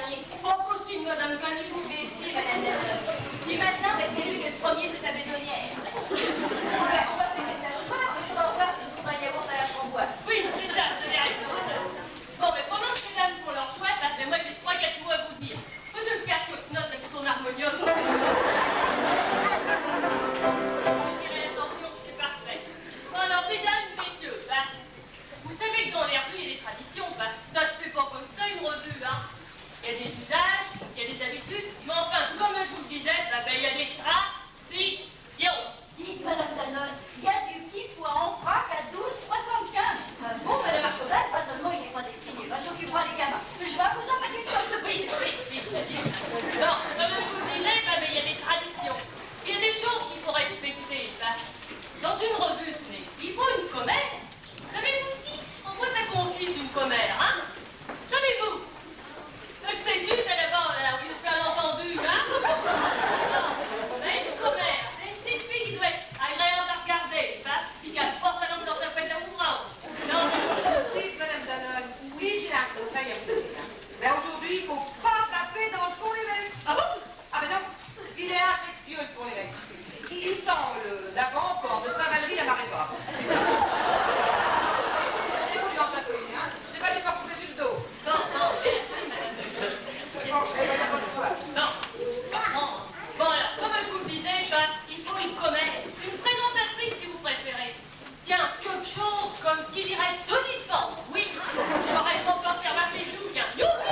dernier. Pas possible, madame Fanny, vous baissez, madame Danone. Et maintenant, ben, c'est lui qui est le premier de sa bétonnière. On va fêter ça ce soir, mais je vais voir si vous un yaourt à la framboise. Oui, c'est ça, vous avez raison. Bon, mais pendant que ces dames font leur choix, là, ben, moi j'ai 3 gâteaux à vous dire. Peu de le faire toute note avec son harmonium. Je dirais attention, c'est parfait. Bon, alors, mesdames, messieurs, bah, vous savez que dans les rues, il y a des traditions, bah, ça se fait pas comme ça, une revue, hein. Il y a des usages, il y a des habitudes, mais enfin, comme je vous le disais, bah, ben, il y a des traditions. Dites, madame Danone, il y a du petit foie en vrac à 12,75. Bon, madame Arcobal, pas seulement il n'est pas destiné, il s'occupera des gamins. Je vais vous envoyer une sorte de prix. Oui. Non, comme je vous le disais, bah, mais il y a des traditions. Il y a des choses qu'il faut respecter. Bah, dans une revue, mais il faut une commère. Savez-vous en quoi ça consiste une commère, hein? Savez-vous? C'est dû d'abord, là, oui, c'est un entendu, hein? Mais une commère, c'est une petite fille qui doit être agréable à regarder, hein? Puis qui a force à langue dans sa fête à ouvrage. Non? Oui, madame Danone, oui, j'ai un conseil à vous donner. Mais aujourd'hui, il ne faut pas taper dans le fond l'évêque. Ah bon? Ah ben non, il est infectieux pour l'évêque. Il sent l'avant-corps de Saint-Valery à Maréboire. C'est vous lui en tapez, hein? C'est pas lui pas couper sur le dos. Non, c'est la fille, madame. Non, bon alors, comme je vous le disais, ben, il faut une commère, une présentatrice si vous préférez. Tiens, quelque chose comme qui dirait Denis Ford. Oui, j'aurais pas peur de faire passer le genoux, tiens. Youpi!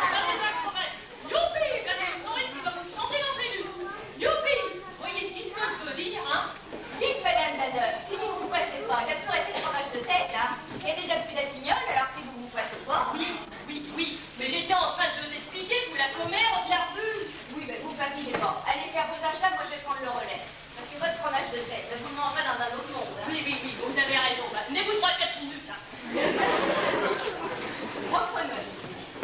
Regardez la commère. Youpi! Regardez le Maurice qui va vous chanter l'angélus. Youpi! Vous voyez ce que je veux dire, hein? Dites, madame Danone, si vous vous pressez pas, il va plus rester de fromage de tête, hein. Il y a déjà plus d'atignol, alors si vous vous pressez pas. Oui, mais j'étais en train de vous expliquer, vous la commère, on l'a revue. Oui, mais vous fatiguez pas. Allez faire vos achats, moi je vais prendre le relais. Parce que votre fromage de tête, vous le mangerez dans un autre monde. Hein. Oui, vous avez raison. Bah, tenez-vous 3-4 minutes, hein. Reprenons.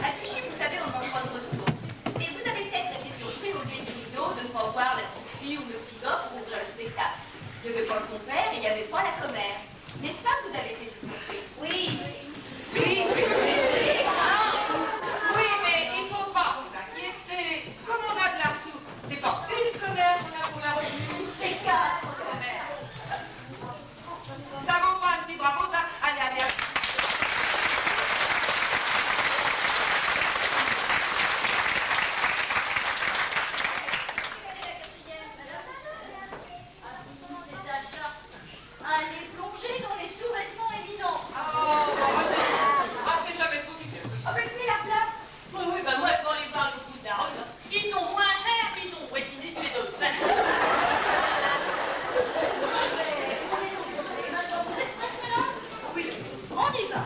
À Clichy, vous savez, on manque pas de ressources. Et vous avez peut-être été surpris au lever du rideau de ne pas voir la petite fille ou le petit gars pour ouvrir le spectacle. Il n'y avait pas le compère et il n'y avait pas la commère. N'est-ce pas que vous avez été tout surpris? Oui. Oui, mais il ne faut pas vous inquiéter. Comme on a de la soupe, c'est pas une commère qu'on a pour la revue. C'est 4 commères. Ça vaut pas un petit bravo, ça? Allez. Allez plonger dans les sous-vêtements évidents. C'est jamais tout du tout. Ah, mais tenez la plaque. Oui, bah moi, je vais aller voir le bout de la robe. Ils sont moins chers, puis ils sont rétinés sur les deux. Vous êtes prête, madame? Oui, on y va.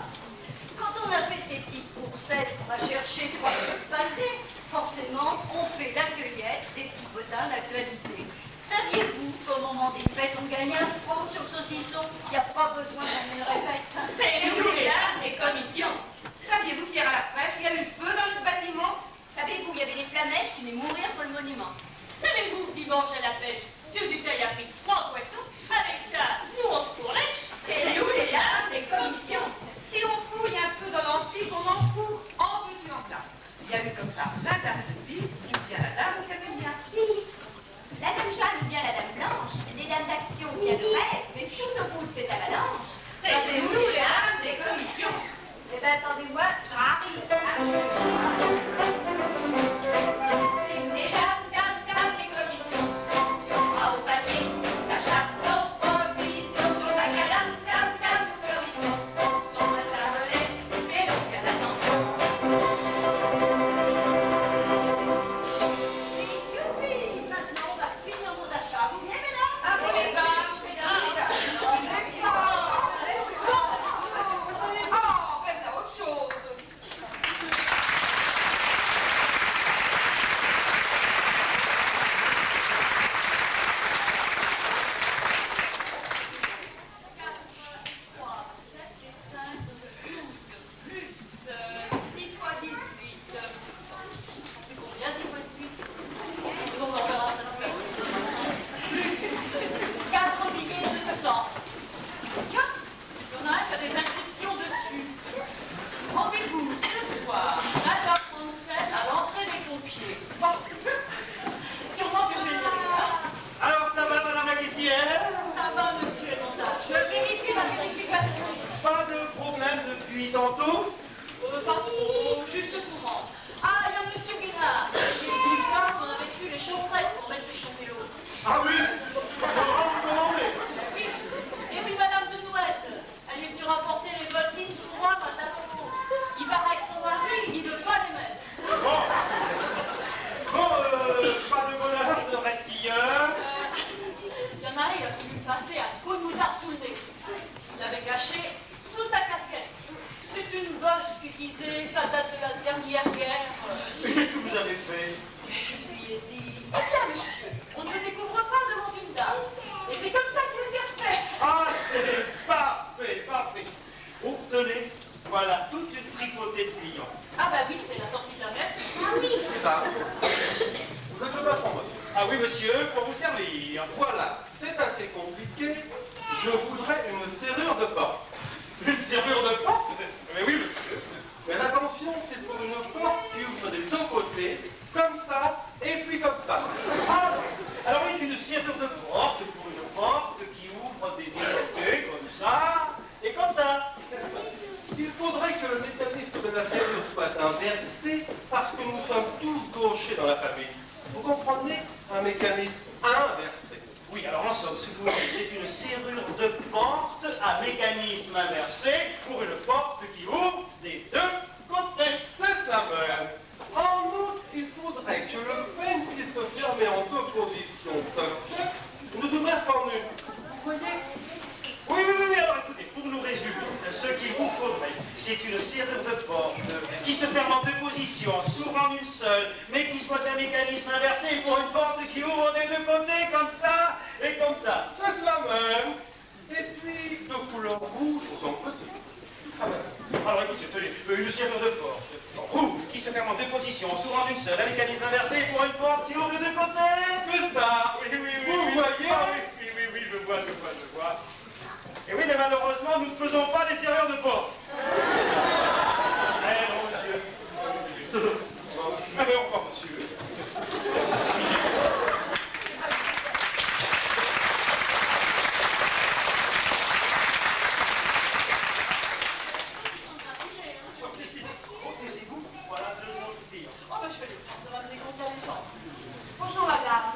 Quand on a fait ces petites coursettes, on va chercher 3 trucs pâtés. Forcément, on fait la cueillette des petits potins d'actualité. Saviez-vous qu'au moment des fêtes, on gagne 1 franc sur le saucisson? Il n'y a pas besoin d'amener le répète. C'est nous les dames, les commissions. Saviez-vous qu'hier à la fraîche, il y a eu le feu dans notre bâtiment? Savez-vous, il y avait des flamèches qui venaient mourir sur le monument. Savez-vous, dimanche à la pêche, Monsieur Dutheil a pris 3 poissons. Avec ça, nous, on se pourlèche. C'est nous les dames, les commissions. Si on fouille un peu dans l'antique, on en trouve en veux-tu en plat. Il y a eu comme ça la dame de vie, ou bien la dame Camilla. La dame Jeanne ou bien la dame Blanche, les dames d'action ou bien de rêve, mais tout au bout de cette avalanche, C'est nous les dames, les commissions. eh bien, attendez-moi, j'arrive. C'est nous les dames, les commissions, sanction au panier, la chasse aux provisions sur le macadam, dame, commission, sanction à tablette, mais donc bien attention. ça. Vous êtes le patron, monsieur? Ah oui, monsieur, pour vous servir. Voilà, c'est assez compliqué. Je voudrais une serrure de porte. Une serrure de porte? Mais oui, monsieur. Mais attention, c'est pour une porte qui ouvre des deux côtés, comme ça, et puis comme ça. Ah, alors oui, une serrure de porte pour une porte qui ouvre des deux côtés, comme ça, et comme ça. Il faudrait que le mécanisme de la serrure soit inversé, parce que nous sommes tous gauchers dans la famille. Vous comprenez? Un mécanisme inversé. Oui, alors en somme, ce que vous dites, c'est une serrure de porte à mécanisme inversé pour une porte qui ouvre des deux côtés. C'est cela même. En outre, il faudrait que le peigne puisse se fermer en deux positions. Ne s'ouvrir qu'en une. Vous voyez? Oui, alors écoutez, pour nous résumer, ce qu'il vous faudrait, c'est une serrure de porte qui se ferme en deux positions, s'ouvre en une seule, mais qui soit un mécanisme inversé pour une porte qui ouvre des deux côtés, comme ça et comme ça. C'est cela même. Et puis, de couleur rouge, sont possibles. Alors écoutez, tenez, une serrure de porte rouge qui se ferme en deux positions, s'ouvre en une seule, un mécanisme inversé pour une porte qui ouvre des deux côtés. C'est ça. Oui, Vous voyez? Ah, oui, je vois. Et oui, mais malheureusement, nous ne faisons pas des serrures de porte. Eh non, monsieur. Allez, au revoir, monsieur. Taisez-vous, voilà deux autres filles. Oh, ben, je vais les prendre, ça va me dégonfler les jambes. Bonjour, madame.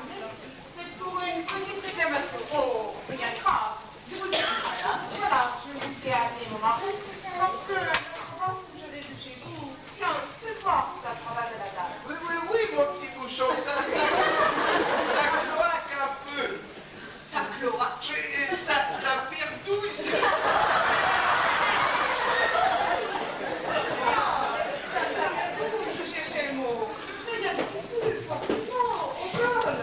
C'est pour une petite réclamation. Oh, rien de grave. Je vous dis, madame, voilà, je vous ai amené mon mari parce que la cravate que je l'ai vue chez vous, tiens, fais voir la cravate de la dame. Oui, mon petit bouchon, ça cloaque un peu. Ça cloaque. Mais ça perdouille. Je cherchais le mot. C'est bien du tissu, forcément, au col.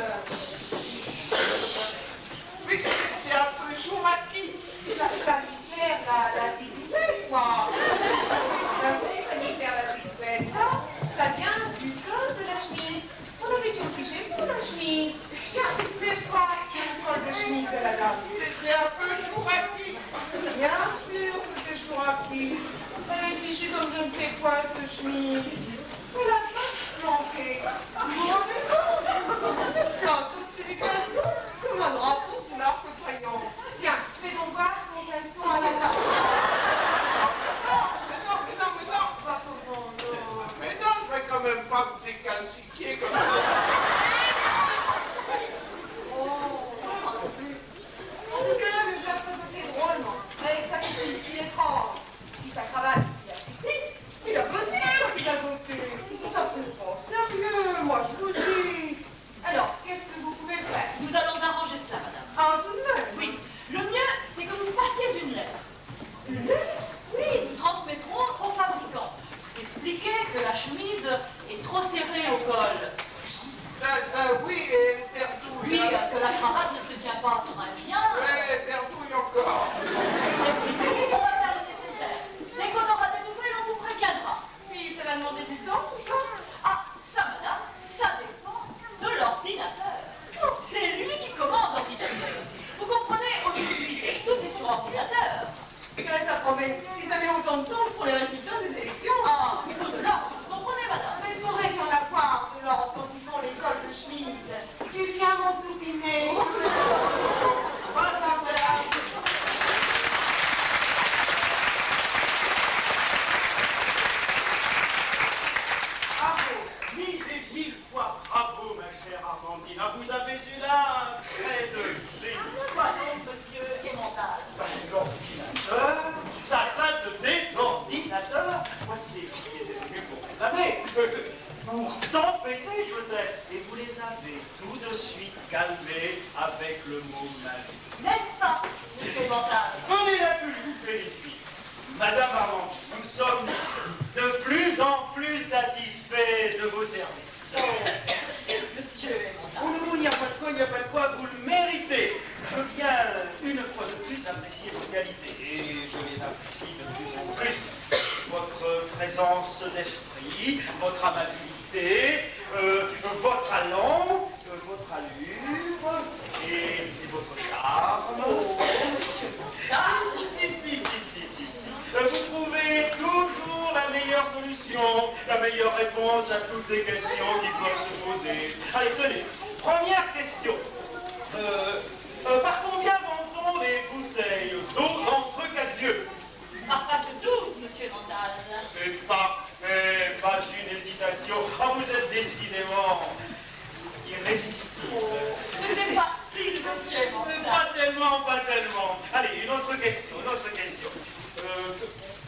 Mais c'est un peu chouraki. Ça lui sert la zigouette, quoi. Ça lui sert la zigouette. Ça vient du col de la chemise. On avait dit aussi chez vous, la chemise. Tiens, fais pas le col de chemise de la dame. C'est un peu chouraki. Bien sûr que c'est chouraki. Elle est fichue comme je ne sais quoi, cette chemise. Elle a pas planqué. Vous vous rendez compte? Plante au-dessus du caleçon, comme un drapeau sous l'arc voyant. Tiens, fais donc voir ton caleçon à la table. Mais non. Pas comment, non. Mais non, je vais quand même pas vous décalcifier comme ça. Oh, non plus. En tout cas, là, je vais côté drôlement, avec sa chemise si étrange, puis sa cravate si sexy, puis la beauté, puis la beauté. Ça comprend sérieux, moi je vous dis. Alors, qu'est-ce que vous pouvez faire? Nous allons arranger cela, madame. Ah, tout de même. Oui, le mieux, c'est que vous fassiez une lettre. Une lettre? Oui, nous transmettrons au fabricant. Vous expliquez que la chemise est trop serrée au col. Ça, oui, et perdouille. Oui, hein. que la cravate ne se tient pas très bien. Ouais, perdouille encore. On va faire le nécessaire. Dès qu'on aura des nouvelles, on vous préviendra. Puis ça va demander du temps, tout ça? Ah, ça, madame, ça dépend de l'ordinateur. C'est lui qui commande l'ordinateur. Vous comprenez, aujourd'hui, tout est sur ordinateur. Que ça promet. Si ça met autant de temps pour les résultats des élections. Ah, il faut de l'ordre, vous comprenez, madame? Mais pourrait y en avoir de l'ordre quand ils font les cols de chemise. Tu viens m'ensoupiner. Voilà. Bravo, mille et mille fois bravo, ma chère Amandine. Ah, vous avez eu là un trait de génie. Quoi donc, monsieur Emmental? L'ordinateur, sa sainteté, l'ordinateur. Voici les filles qui étaient venues pour vous amener. Pour t'empêcher, peut-être. Et vous les avez tout de suite calmés avec le mot magique. N'est-ce pas, monsieur Emmental? Prenez la pluie, je vous félicite. Madame Armand, nous sommes de plus en plus satisfaits de vos services. Oh, monsieur Emmental. Oh non, il n'y a pas de quoi, vous le méritez. Je viens une fois de plus apprécier vos qualités et je les apprécie de plus en plus. Votre présence d'esprit, votre amabilité, meilleure réponse à toutes les questions qui peuvent se poser. Allez, tenez, première question. Par combien vend-on les bouteilles d'eau entre quatre yeux? Par pas de 12, monsieur Vandal. C'est parfait, pas une hésitation. Ah, vous êtes décidément irrésistible. Ce n'est pas style, monsieur Vandal. Pas tellement, pas tellement. Allez, une autre question,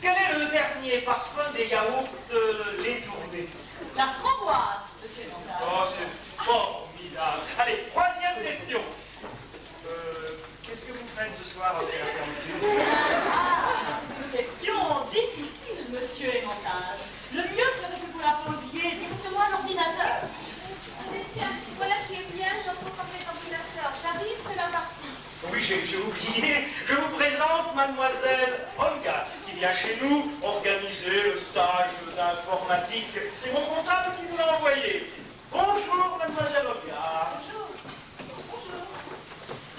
quel est le dernier parfum des yaourts lait tourné? La framboise, monsieur Vandal. Oh, c'est formidable. Allez, troisième question. Qu'est-ce que vous faites ce soir après la fermeture? Une question difficile, monsieur Vandal. Le mieux serait que vous la posiez directement à l'ordinateur. Mais tiens, voilà qui est bien, j'en peux parler d'ordinateur. J'arrive, c'est la partie. Oui, j'ai oublié. Je vous présente mademoiselle Olga, qui vient chez nous organiser le stage d'informatique. C'est mon comptable qui nous l'a envoyé. Bonjour, mademoiselle Olga. Bonjour. Bonjour.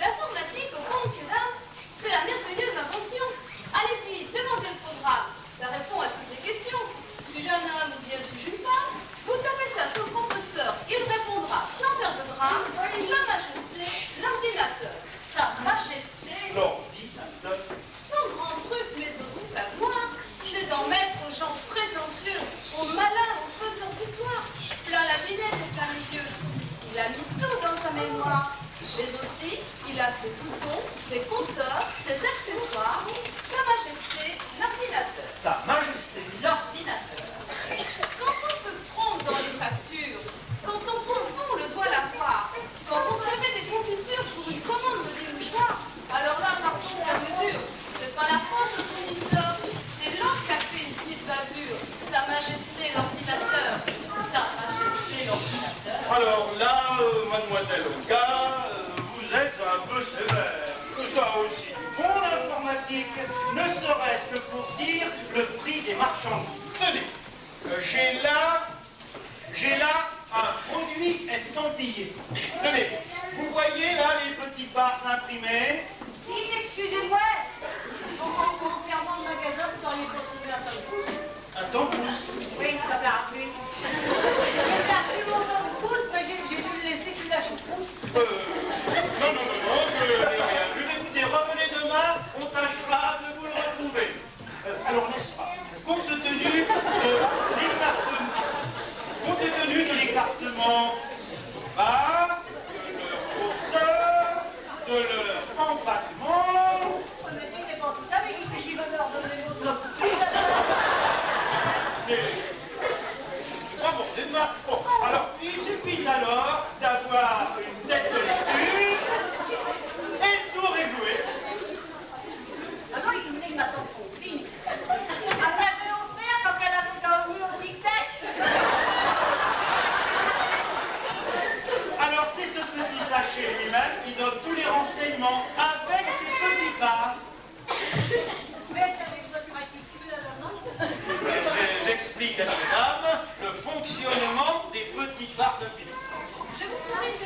L'informatique, au fond, monsieur Dame, c'est la merveilleuse invention. Allez-y, demandez le programme. Ça répond à toutes les questions. Suis-je un homme ou bien suis-je une femme? Vous tapez ça sur le composteur. Il répondra sans faire de drame. Sa Majesté, l'ordinateur. Sa Majesté. L'ordinateur. Son grand truc, mais aussi sa gloire, c'est d'en mettre aux gens prétentieux, aux malins, aux faiseurs d'histoire. Plein la binette et plein les yeux. Il a mis tout dans sa mémoire. Mais aussi, il a ses boutons, ses compteurs, ses accessoires, Sa Majesté, l'ordinateur. Sa Majesté. L'ordinateur. Quand on se trompe dans les factures, quand on confond le doigt à la poire, quand vous recevez des confitures pour une commande de démouchoir, alors là, pardon, fermeture, c'est pas la faute au fournisseur, c'est l'autre qui a fait une petite bavure. Sa Majesté, l'ordinateur. Sa Majesté, l'ordinateur. Alors là, mademoiselle Olga, vous êtes un peu sévère. Ça aussi, bon, l'informatique, ne serait-ce que pour dire le prix des marchandises. Tenez, j'ai là un produit estampillé. Tenez, vous voyez là les petites barres imprimées? Dites, excusez-moi, en fermant le magasin, vous auriez pas trouvé un temps-pouce? Un temps-pouce. Oui, ça va rappeler. J'ai appris mon temps-pouce, mais j'ai dû le laisser sur la choucroute. Non, je n'ai rien vu. Écoutez, revenez demain, on tâchera de vous le retrouver. Alors, n'est-ce pas, compte tenu de l'écartement de leur grosseur, de leur empattement. Mais dites pas tout ça, mais qui c'est qui veut leur donner votre pouce? Bon, demain. Bon, alors, il suffit alors d'avoir une tête de lecture et le tour est joué. Ah non, il m'a tant consigne. Elle l'avait offert quand elle avait gagné au tic-tac. Alors, c'est ce petit sachet lui-même qui donne tous les renseignements avec ses petits barres. Mais avec votre attitude à la main. J'explique à ces dames le fonctionnement des petites barres imprimées. Je vous ferai une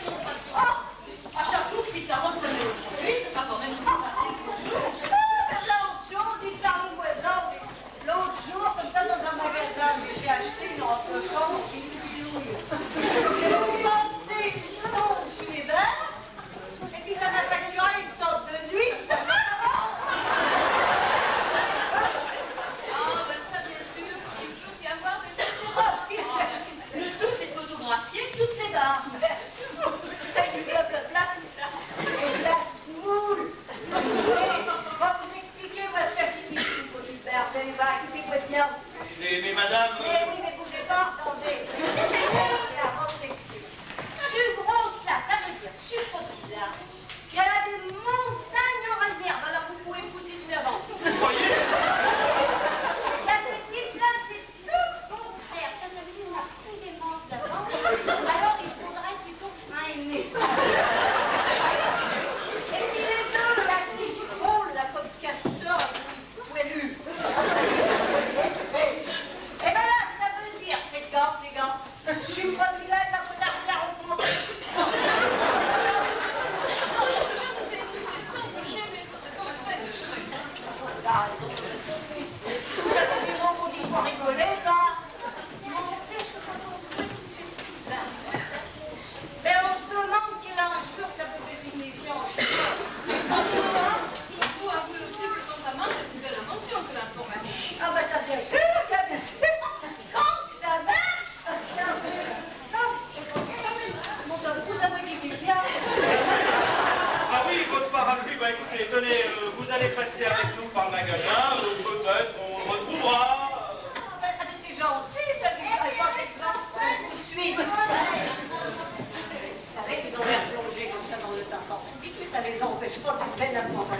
magasin, peut-être on le retrouvera. C'est gentil, ça lui fait pas cette plante. Je vous suis. Vous savez, ils ont l'air plongés comme ça dans le serpent. Dites que ça les empêche pas de peine à prendre.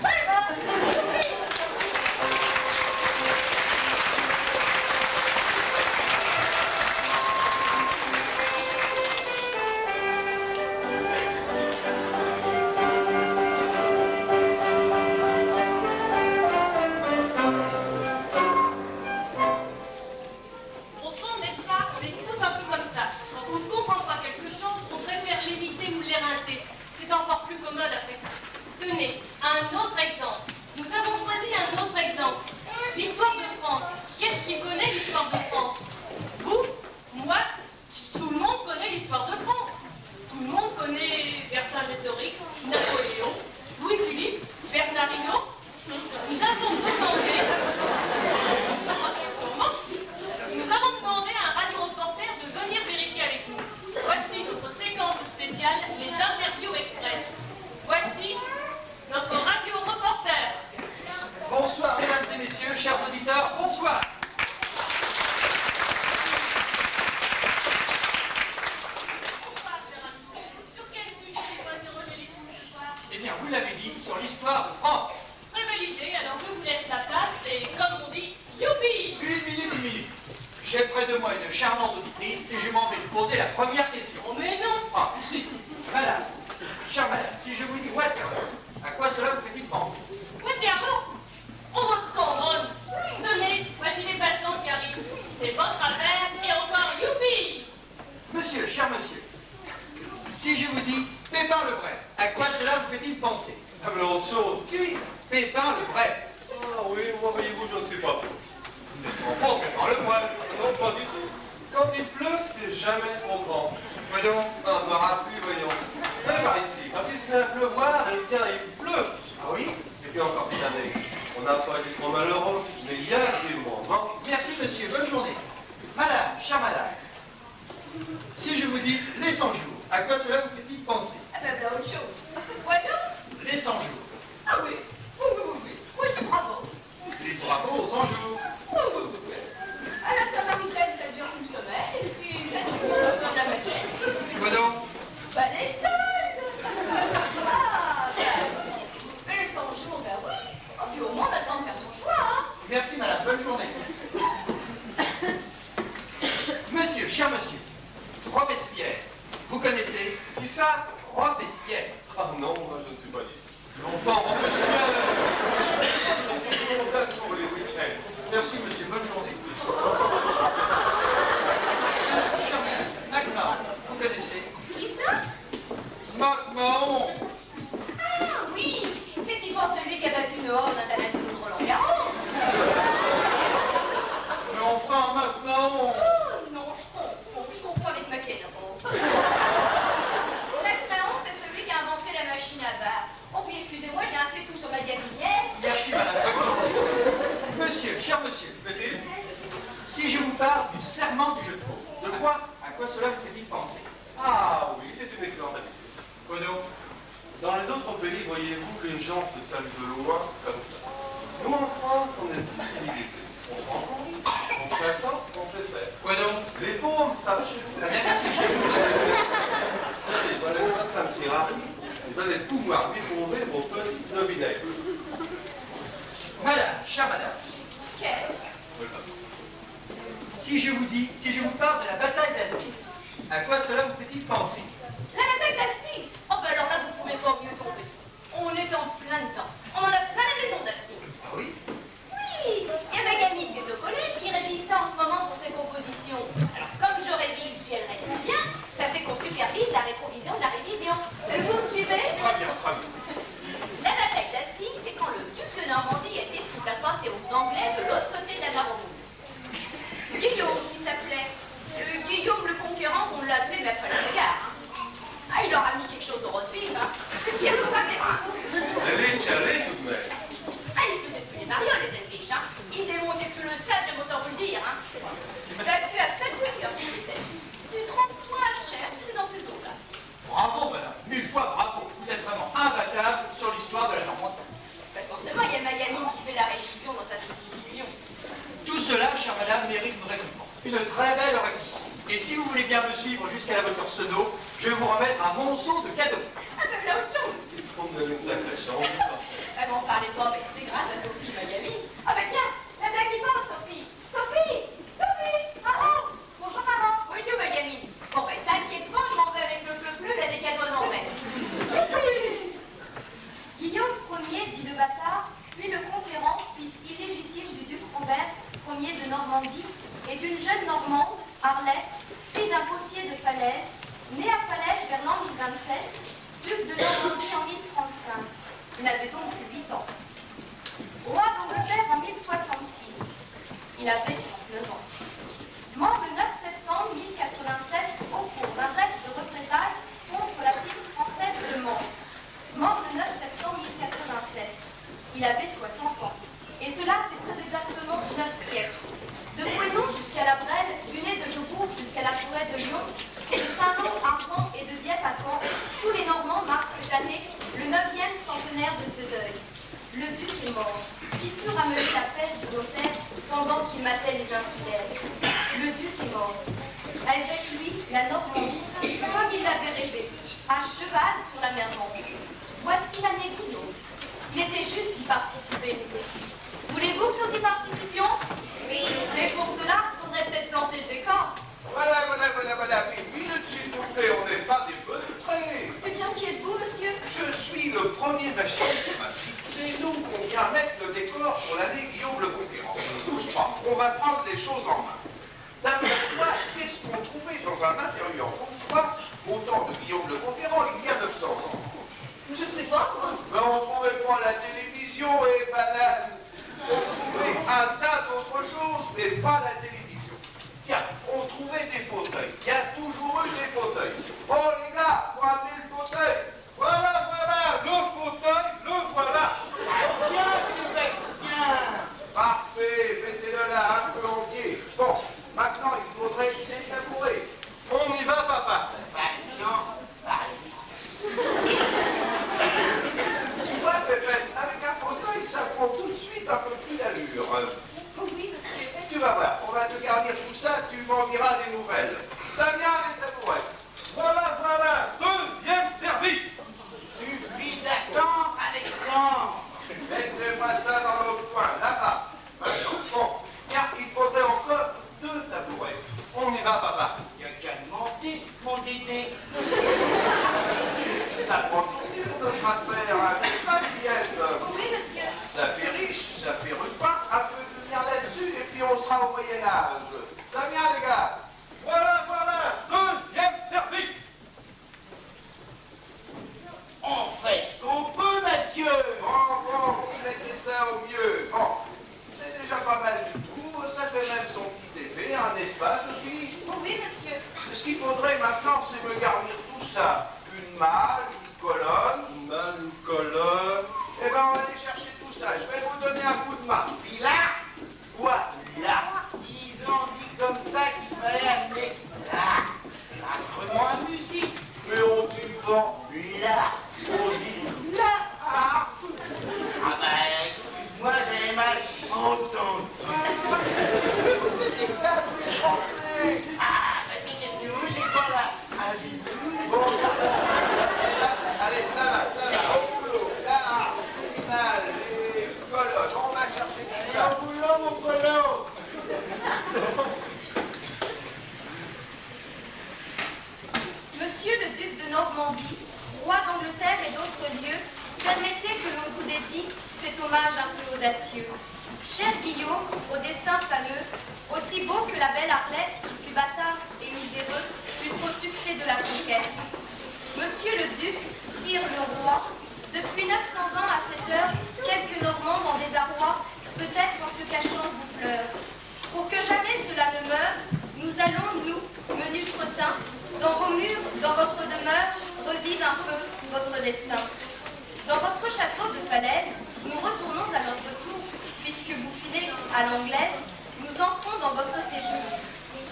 Forcément, il y a ma gamine qui fait la révision vous voulez bien me suivre jusqu'à la voiture Sono, je vais vous remettre un monceau de cadeaux. Ah, ben voilà autre chose. On me donne une sacrée chance. Ah bon, parlez pas, mais c'est grâce à Sophie, ma gamine. Ah ben tiens, la blague qui pense, Sophie. Sophie! Sophie! Maman! Bonjour, maman. Bonjour, ma gamine. Bon, ben t'inquiète pas, je m'en vais avec le bleu, il a des cadeaux à l'envers. Guillaume Ier, dit le bâtard, puis le conquérant, fils illégitime du duc Robert Ier de Normandie et d'une jeune Normande, Arlette, fille d'un potier de Falaise, née à Falaise vers l'an 1027, duc de Normandie en 1035. Il avait donc 8 ans. Roi d'Angleterre en 1066. Il avait 39 ans. Mort le 9 septembre 1087 au cours d'un rêve de représailles contre la ville française de Mans. Mort le 9 septembre 1087. Il avait 60 ans. Et cela fait très exactement 9 siècles. De Pouénon jusqu'à la Brelle, du nez de Jobourg jusqu'à la forêt de Lyon, de Saint-Lô à Rouen et de Dieppe à Caen, tous les Normands marquent cette année le 9e centenaire de ce deuil. Le duc est mort. Qui sut ramener la paix sur nos terres pendant qu'il matait les insulaires? Le duc est mort. Avec lui, la Normandie, comme il l'avait rêvé, à cheval sur la mer Manche. Voici l'année Guillaume. Il était juste d'y participer, nous aussi. Voulez-vous que nous y participions? Oui. Mais pour cela, il faudrait peut-être planter le décor. Voilà. Mais minute, s'il vous plaît, on n'est pas des bonnes prêts. Eh bien, qui êtes-vous, monsieur? Je suis le premier machiniste. C'est nous qu'on vient mettre le décor sur l'année Guillaume le Conquérant. Ne bouge pas, on va prendre les choses en main. D'après toi, qu'est-ce qu'on trouvait dans un intérieur bourgeois au temps de Guillaume le Conquérant il y a 900 ans? Je sais pas, moi. Mais on trouvait pas la télévision et banane. On trouvait un tas d'autres choses, mais pas la télévision. Tiens, on trouvait des fauteuils. Il y a toujours eu des fauteuils. Oh les gars, faut amener le fauteuil. Voilà, le fauteuil, le voilà. Bien, Sébastien. Parfait, mettez-le là, un peu en pied. Bon, maintenant il faudrait des tabourets. On y va, papa. Patience. Tu vois, Pépette, avec un fauteuil, ça prend tout de suite un peu plus d'allure. Oui, monsieur. Tu vas voir, on va te garnir tout ça, tu m'en diras des nouvelles. Ça vient, les tabourets. Voilà, deuxième service. Suffit d'attendre, Alexandre. Mettez-moi ça dans l'autre coin, là-bas. Maintenant, bon, tiens, il faudrait encore 2 tabourets. On y va, papa. Il n'y a qu'à demander, mon Dédé. Ça prend tout dur, notre affaire, hein, n'est-ce pas, Juliette? Oui, monsieur. Ça fait riche, ça fait ruban, un peu de lumière là-dessus, et puis on sera au Moyen-Âge. Ça vient, les gars? Voilà, deuxième service. On fait ce qu'on peut, Mathieu. Bon, mettez ça au mieux. Bon, c'est déjà pas mal du tout, ça fait même son petit effet, hein, n'est-ce pas, Sophie? Oui, monsieur. Ce qu'il faudrait maintenant, c'est me garnir tout ça. Une malle, une colonne. Une malle, une colonne. Eh ben, on va aller chercher tout ça. Je vais vous donner un coup de main. Puis là, quoi, là, ils ont dit comme ça qu'il fallait amener là. L'instrument à musique. Mais on dit pas. Là. On dit là. Ah bah, excuse-moi, j'avais mal entendu. Vous êtes là, vous êtes français. Ah, bah, qu'est-ce que tu veux, j'ai pas là. Ah, Bon, allez, ça va, au boulot. Là, une malle, les colonnes, on va chercher tout ça. au boulot, mon colo. Monsieur le duc de Normandie, roi d'Angleterre et d'autres lieux, permettez que l'on vous dédie cet hommage un peu audacieux. Cher Guillaume, au destin fameux, aussi beau que la belle Arlette qui fut bâtard et miséreux jusqu'au succès de la conquête. Monsieur le duc, sire le roi, depuis 900 ans à cette heure, quelques Normands dans des arrois, peut-être en se cachant vous pleurent. Pour que jamais cela ne meure, nous allons, nous, menus fretins, dans vos murs, dans votre demeure, revivre un peu votre destin. Dans votre château de Falaise, nous retournons à notre tour, puisque vous filez à l'anglaise, nous entrons dans votre séjour.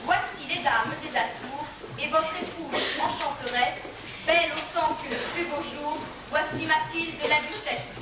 Voici les dames des atours, et votre épouse enchanteresse, belle autant que le plus beau jour, voici Mathilde la duchesse.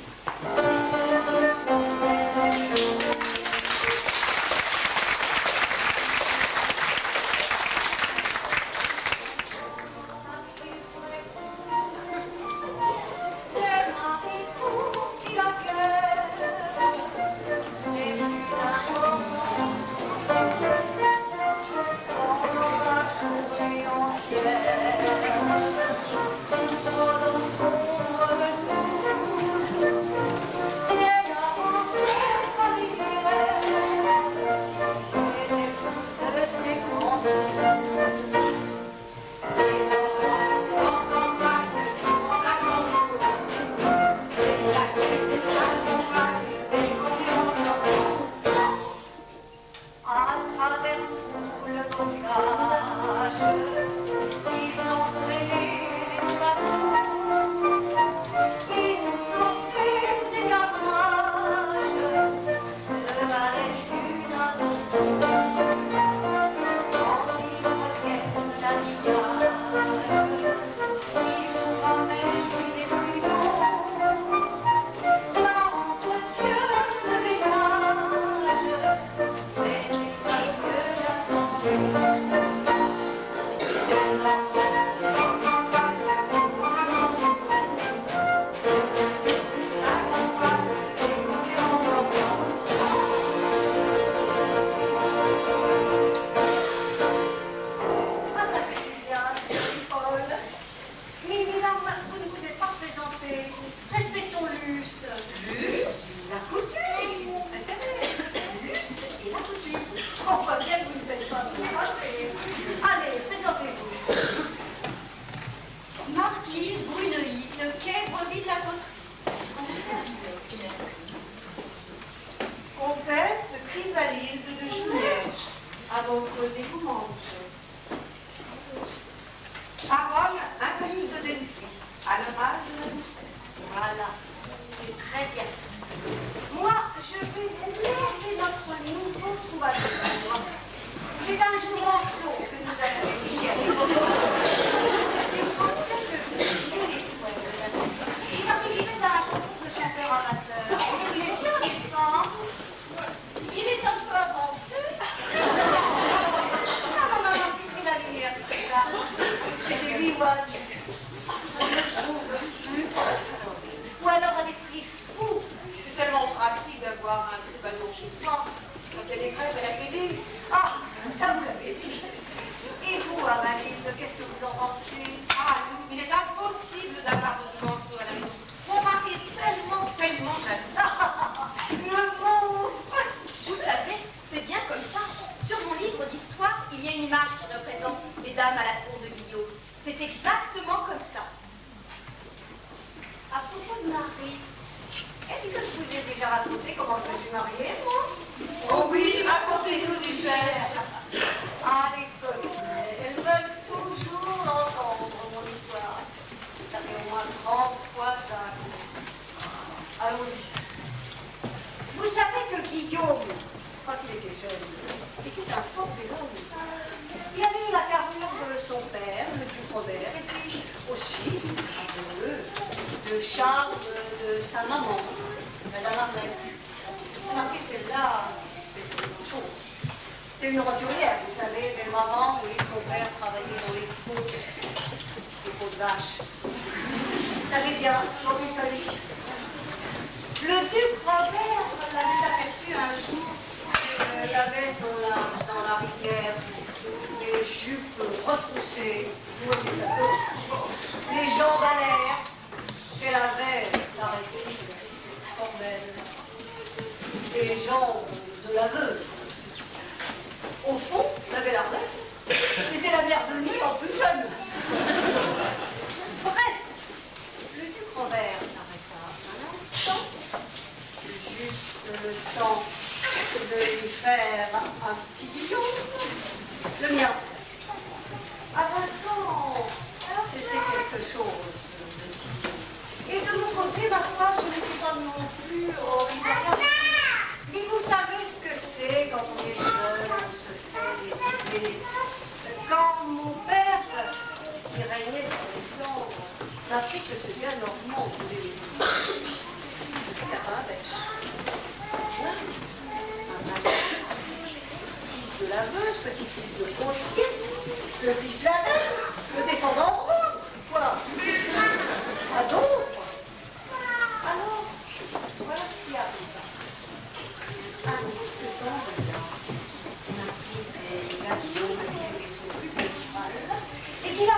Et qu'il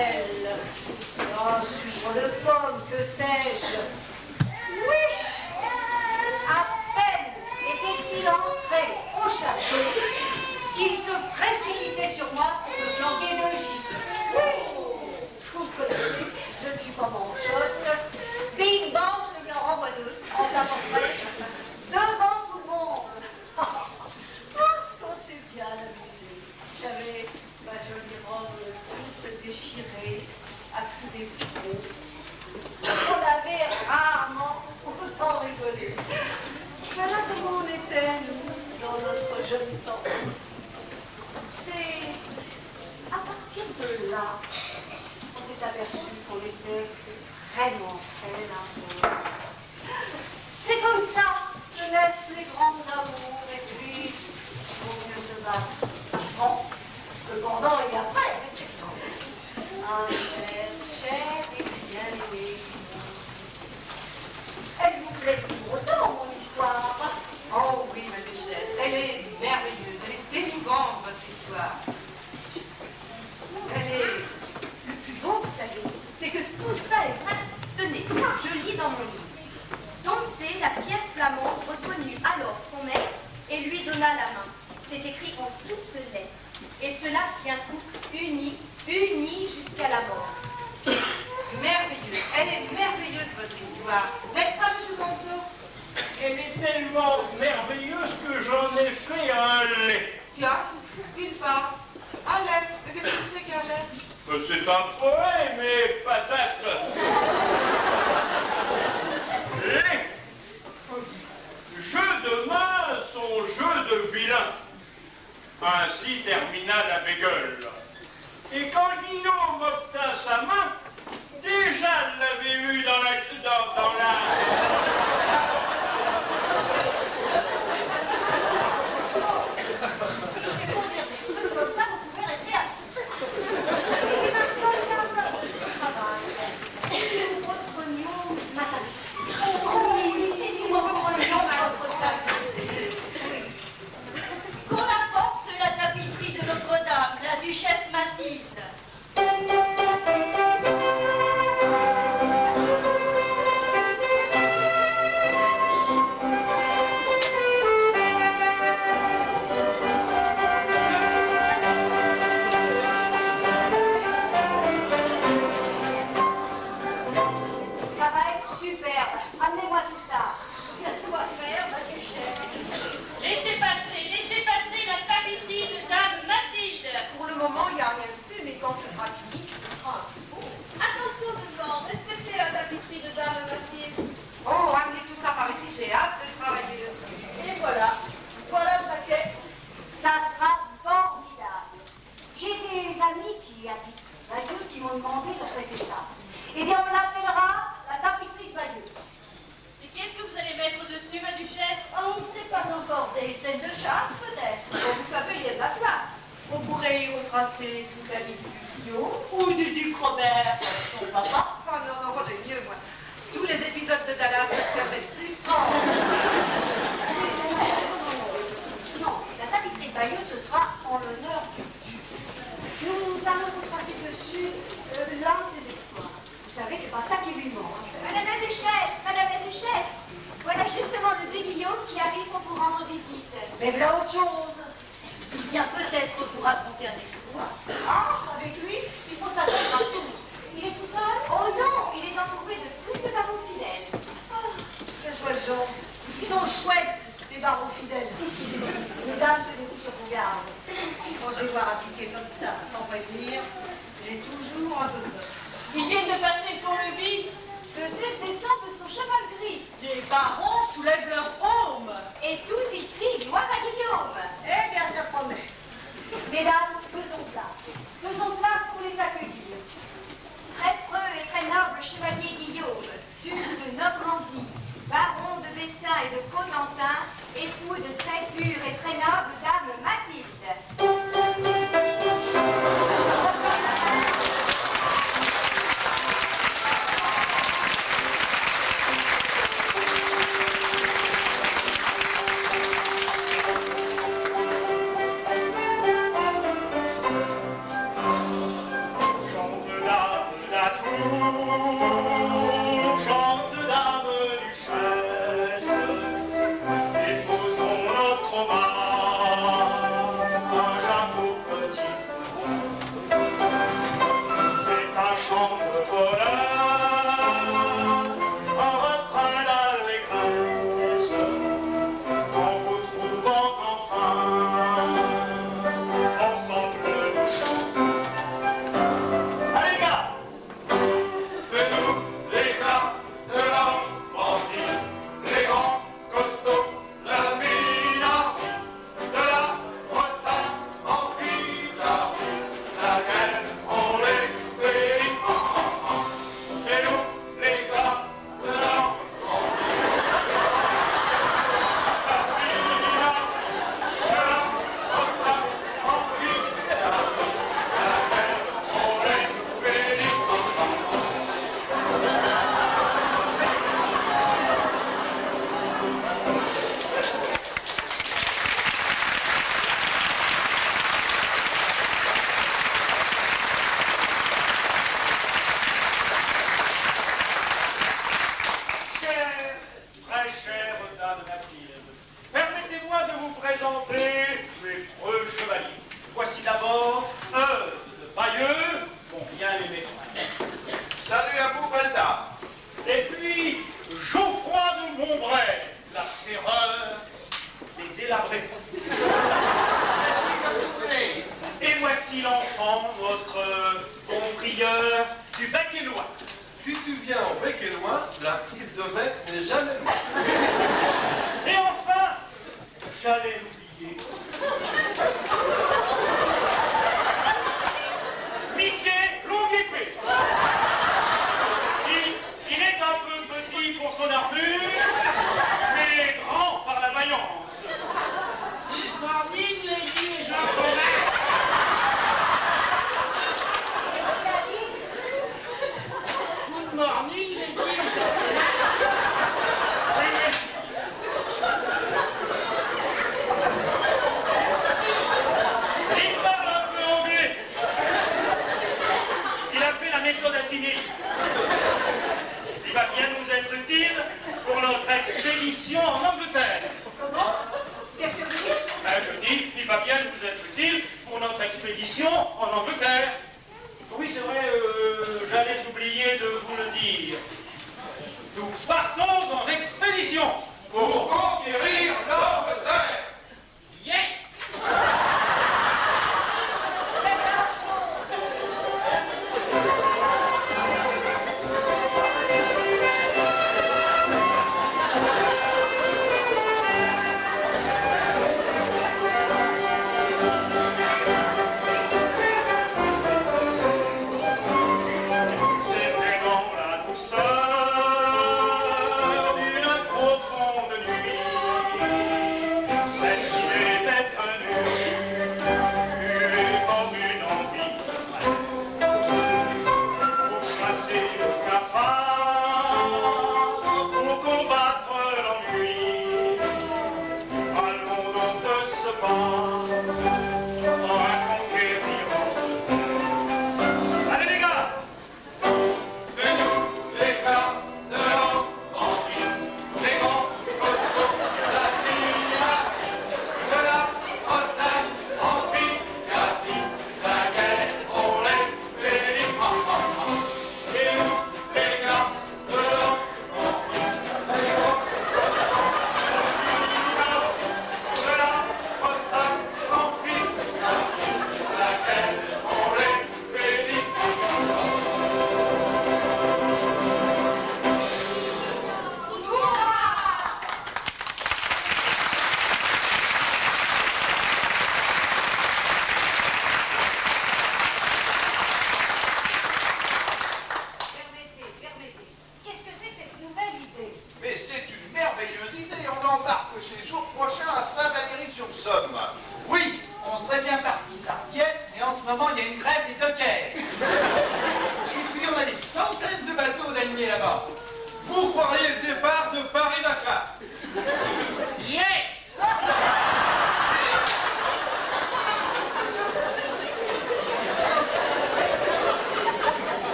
belle. Oh, sur le pomme, que sais-je? Oui! À peine était-il entré au château qu'il se précipitait sur moi pour me flanquer de gifles. Oui! Vous me connaissez, je ne suis pas manchotte. Bing bang, je lui en renvoie deux, en plein portrait, devant tout le monde. Parce qu'on s'est bien amusé. J'avais ma jolie robe toute déchirée, à coups d'éperon. On avait rarement autant rigolé. Voilà comment on était, nous, dans notre jeune temps. C'est à partir de là qu'on s'est aperçu qu'on était vraiment très amoureux. C'est comme ça que naissent les grands amours, et puis vaut mieux se battre avant que pendant et après. Un père cher et bien aimé. Elle vous plaît pour autant, mon histoire? Oh oui, ma duchesse, elle est merveilleuse, elle est émouvante, votre histoire. Elle est... Le plus beau, vous savez, c'est que tout ça est vrai. Tenez, je lis dans mon livre. Domptée, la fière flamande reconnut alors son maître et lui donna la main. C'est écrit en toutes lettres. Et cela fit un couple uni jusqu'à la mort. Merveilleuse, elle est merveilleuse, votre histoire. N'est-ce pas, M. Monceau? Elle est tellement merveilleuse que j'en ai fait un lait. Tiens, une part. Un lait. Mais qu'est-ce que c'est qu'un lait? C'est un poème, mais patate. Lait. Jeu de main, son jeu de vilain. Ainsi termina la bégueule. Et quand Guillaume obtint sa main, déjà l'avait eu dans la... Si c'est pour dire des trucs comme ça, vous pouvez rester assis. Et maintenant, il y a un autre travail. Si nous reprenions ma tapisserie. Oui, si nous reprenions votre tapisserie. Qu'on apporte la tapisserie de Notre-Dame, la duchesse Mathilde. Ça va être superbe. Amenez-moi tout ça. Il y a de quoi faire, ma duchesse. Laissez passer la tapisserie de Dame Mathilde. Pour le moment, il n'y a rien dessus, mais quand ce sera fini, ce sera un peu beau. Attention devant, respectez la tapisserie de Dame Mathilde. Oh, amenez tout ça par ici, j'ai hâte de travailler dessus. Et voilà. Voilà le paquet. Ça sera formidable. J'ai des amis qui habitent Bayeux qui m'ont demandé de prêter ça. Eh bien, on l'appellera la tapisserie de Bayeux. Et qu'est-ce que vous allez mettre dessus, ma duchesse? On ne sait pas encore, des scènes de chasse peut-être. Bon, vous savez, il y a de la place. On pourrait y retracer toute la vie du Guillaume. Ou du Duc Robert, son papa? Oh non, j'ai mieux, moi. Tous les épisodes de Dallas servaient dessus. Non, la tapisserie de Bayeux, ce sera en l'honneur du Duc. Nous allons retracer dessus l'un de ses exploits. Vous savez, c'est pas ça qui lui manque. Madame la Duchesse, voilà justement le duc Guillaume qui arrive pour vous rendre visite. Mais voilà autre chose. Il vient peut-être vous raconter un exploit. Ah, avec lui, il faut s'attendre à tout. Il est tout seul? Oh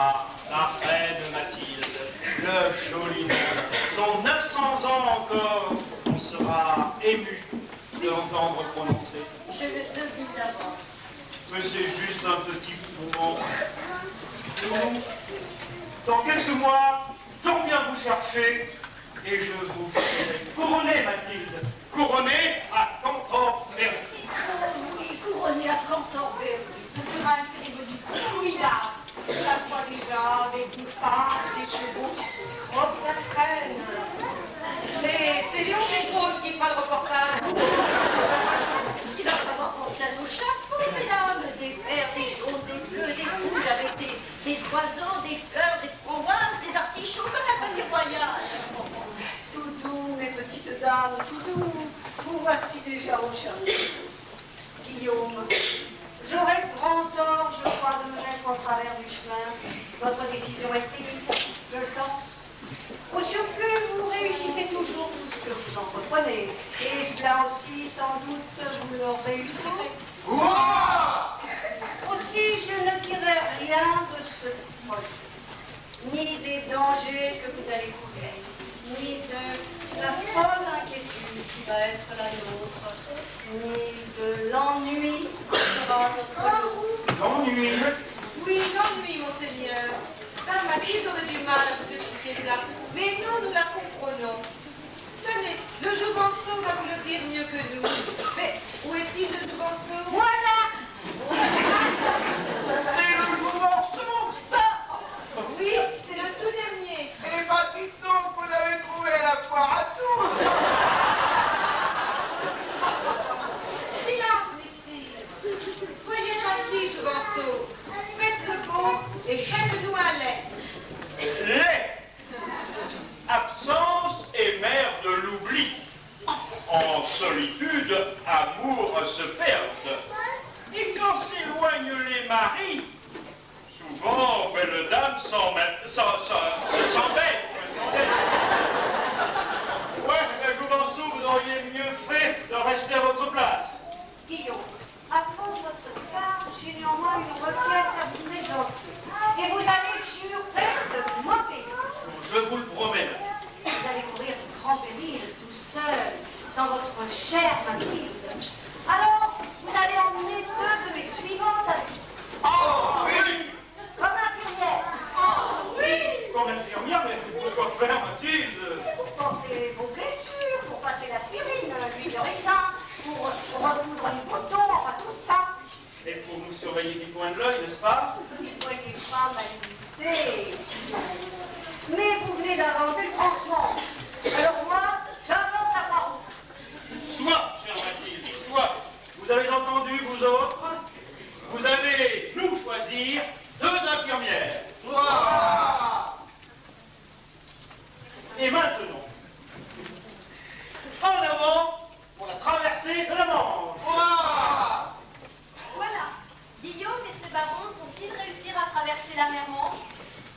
Ah, la reine Mathilde, le joli nom, dont 900 ans encore, on sera ému de l'entendre prononcer. Je le devine d'avance. Mais c'est juste un petit moment. Dans quelques mois, j'en viens vous chercher et je vous couronner, Mathilde. Couronner à Cantorbéry. Oui, couronné à Cantorbéry. Ce sera une cérémonie formidable. Je la vois déjà, des bouffades, des chevaux, robes à crème. Mais c'est Léon Descroze qui fera le reportage. Il va falloir penser à nos chapeaux, mesdames. Des verts, des jaunes, des bleus, des rouges, avec des oiseaux, des fleurs, des framboises, des artichauts, comme la famille royale. Tout doux, mes petites dames, tout doux. Vous voici déjà au château. Guillaume, j'aurais grand tort, je crois, de me mettre en travers du chemin. Votre décision est prise, je le sens. Au surplus, vous réussissez toujours tout ce que vous entreprenez. Et cela aussi, sans doute, vous le réussirez. Ouah! Aussi, je ne dirai rien de ce projet, ni des dangers que vous allez courir, ni de la folle inquiétude qui va être la nôtre, ni de l'ennui qui sera notre lot. L'ennui. Oui, l'ennui, monseigneur. Car Mathilde aurait du mal à vous expliquer cela. Mais nous la comprenons. Tenez, le jouvenceau va vous le dire mieux que nous. Mais où est-il le jouvenceau? Voilà! C'est le jouvenceau, ça! Oui, c'est le tout dernier. Eh ben, dites donc, vous l'avez trouvé à la foire à tout! Silence, messire. Soyez gentils, jouvenceau. Faites le beau et faites-nous un lait. Lait. Absence est mère de l'oubli. En solitude, amour se perd. Et quand s'éloignent les maris, souvent belles dames s'embêtent. Ouais, la Jouvenceau, vous auriez mieux fait de rester à votre place. Guillaume, avant votre départ, j'ai néanmoins une requête à vous présenter. Et vous allez jurer de m'obéir. Je vous le promets. Vous allez courir de grands périls, tout seul, sans votre chère Mathilde. Alors, vous allez emmener deux de mes suivantes avec vous. Oh oui! Comme infirmière. Oh oui! Comme infirmière, mais vous pouvez quoi faire, Mathilde? Pour penser vos blessures, pour passer l'aspirine, l'huile de ricin, pour recoudre les boutons, enfin tout ça. Et pour nous surveiller du coin de l'œil, n'est-ce pas? Ne voyez pas m'imiter. Mais vous venez d'inventer le pansement. Alors moi, j'invente la parole. Soit, chère Mathilde, soit. Vous avez entendu, vous autres? Vous allez nous choisir deux infirmières. Ouah! Et maintenant, en avant pour la traversée de la Manche. Ouah! Voilà. Guillaume et ses barons vont-ils réussir à traverser la mer Manche?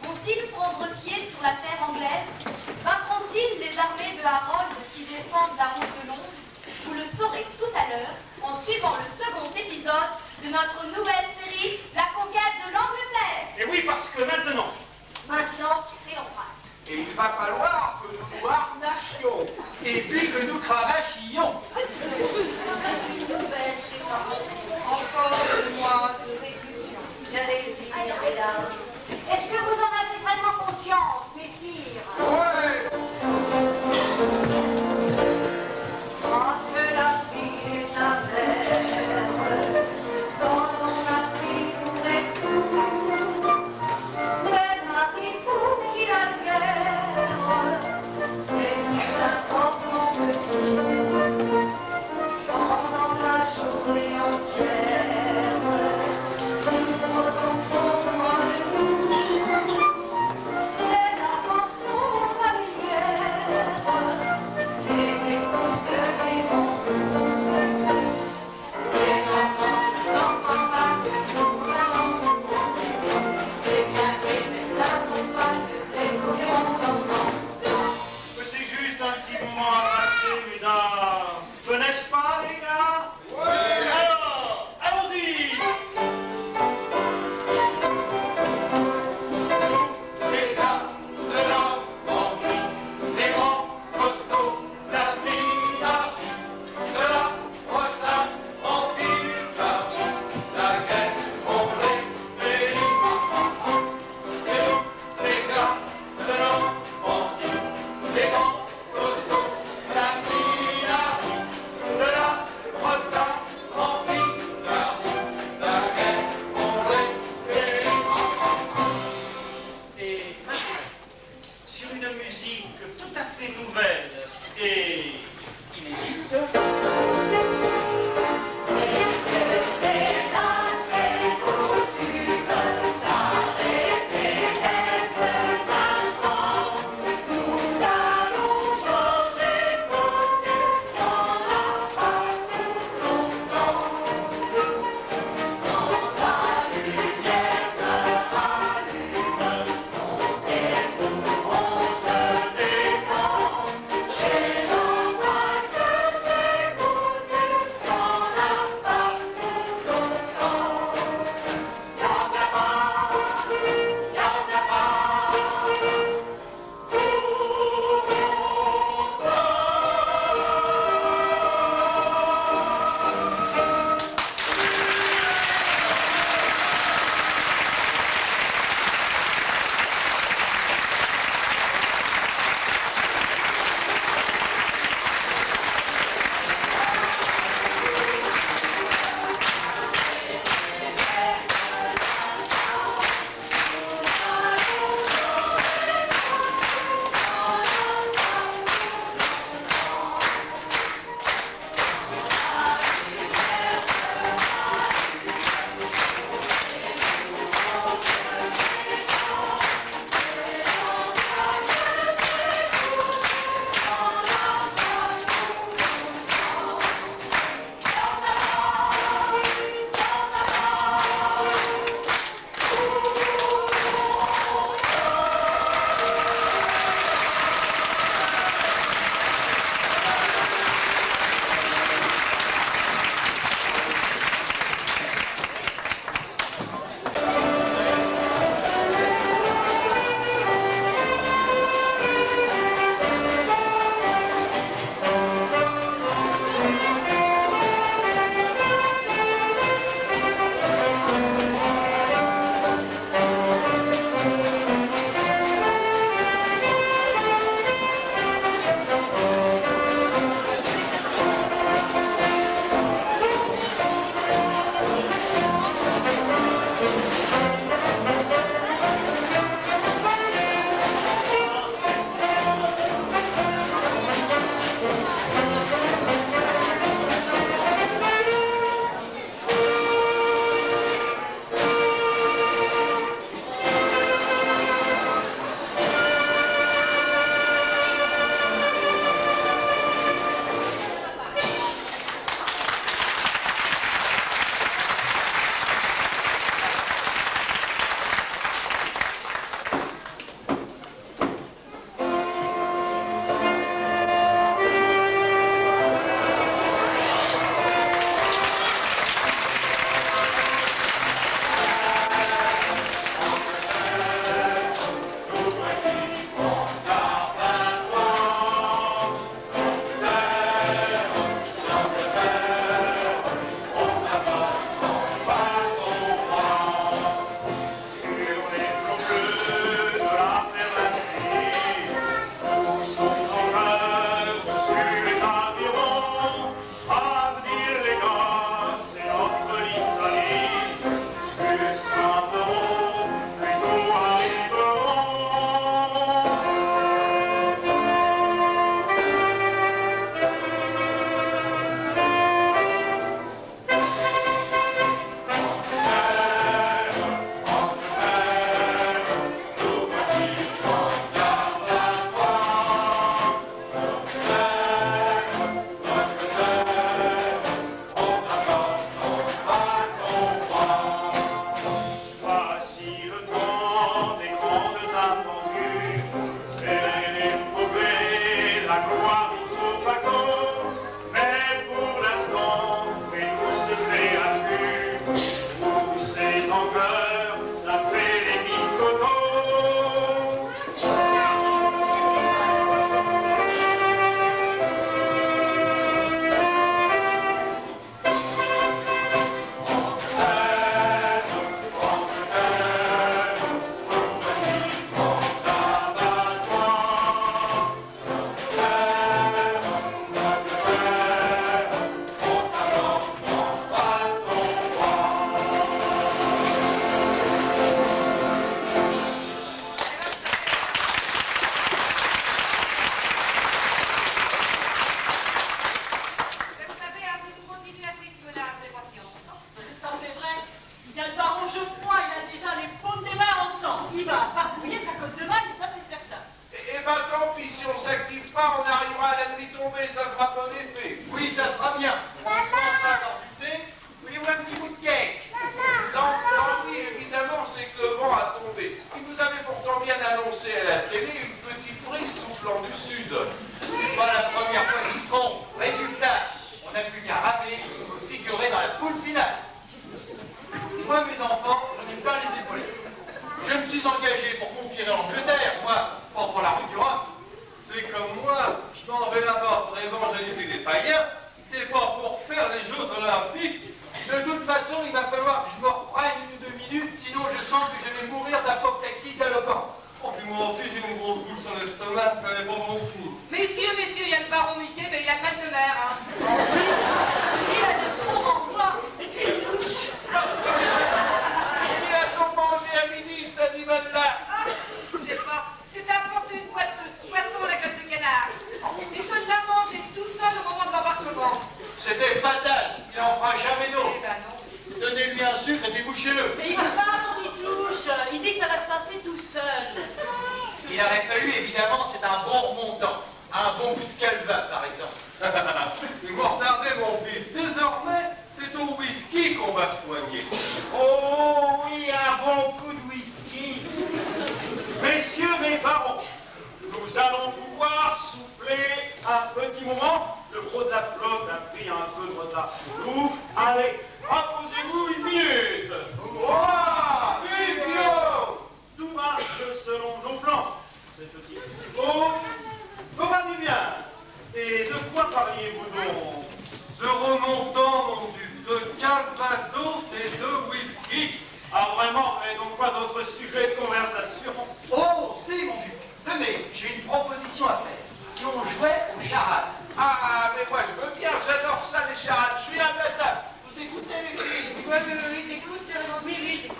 Vont-ils prendre pied sur la terre anglaise? Vaincront-ils les armées de Harold qui défendent la route de Londres? Vous le saurez tout à l'heure en suivant le second épisode de notre nouvelle série, La conquête de l'Angleterre. Et oui, parce que maintenant, C'est l'empreinte. Et il va falloir que nous nous harnachions. Et puis que nous cravachillons. C'est une nouvelle séparation. Encore une mois de réclusion. J'allais le dire, mesdames. Est-ce que vous en avez vraiment conscience, messire? Ouais! Quand que la vie est sa mère, quand on a pris pour époux, c'est Marie pour qui la guerre, c'est qui s'apporte le tout, pendant la journée entière, pour ton pauvre nous, c'est la rançon. suis engagé pour conquérir l'Angleterre, moi, pas pour la route du Rhum. C'est comme moi, je m'en vais là-bas pour évangéliser les païens, c'est pas pour faire les Jeux Olympiques. De toute façon, il va falloir que je me reprenne 1 ou 2 minutes, sinon je sens que je vais mourir d'apoplexie galopante. Oh, puis moi aussi j'ai une grosse boule sur l'estomac, ça n'est pas bon signe. Messieurs, il y a le baron Mickey, mais il y a le mal de mer, hein. Il a de gros renvois et puis une bouche. Il a donc mangé à midi, cet animal-là. Ah, je sais pas. C'est apporte une boîte de soissons à la gueule de canard. Et se l'a mangé tout seul au moment de l'embarquement. C'était fatal, il n'en fera jamais Eh d'autre. ben non. Donnez-lui un sucre et débouchez-le. Mais il veut pas qu'on y touche. Il dit que ça va se passer tout seul. Il aurait fallu, évidemment, c'est un bon remontant. Un bon coup de calva, par exemple. Vous retardez mon fils, désormais c'est au whisky qu'on va se soigner. Oh oui, un bon coup de whisky. Messieurs mes barons, nous allons pouvoir souffler un petit moment. Le gros de la flotte a pris un peu de retard sur nous. Allez, reposez-vous 1 minute. Ouah, idiot! Tout marche selon nos plans. Ce petit tricot, vous va du bien. Et de quoi parliez-vous donc? De remontant, mon duc, de calvados et de whisky. Ah vraiment, et donc pas d'autres sujets de conversation? Oh, si, mon duc. Tenez, j'ai une proposition à faire. Si on jouait aux charades. Ah, mais moi je veux bien, j'adore ça les charades, je suis un bâtard. Vous écoutez les filles? Oui, t'écoutes, Oui, j'écoute.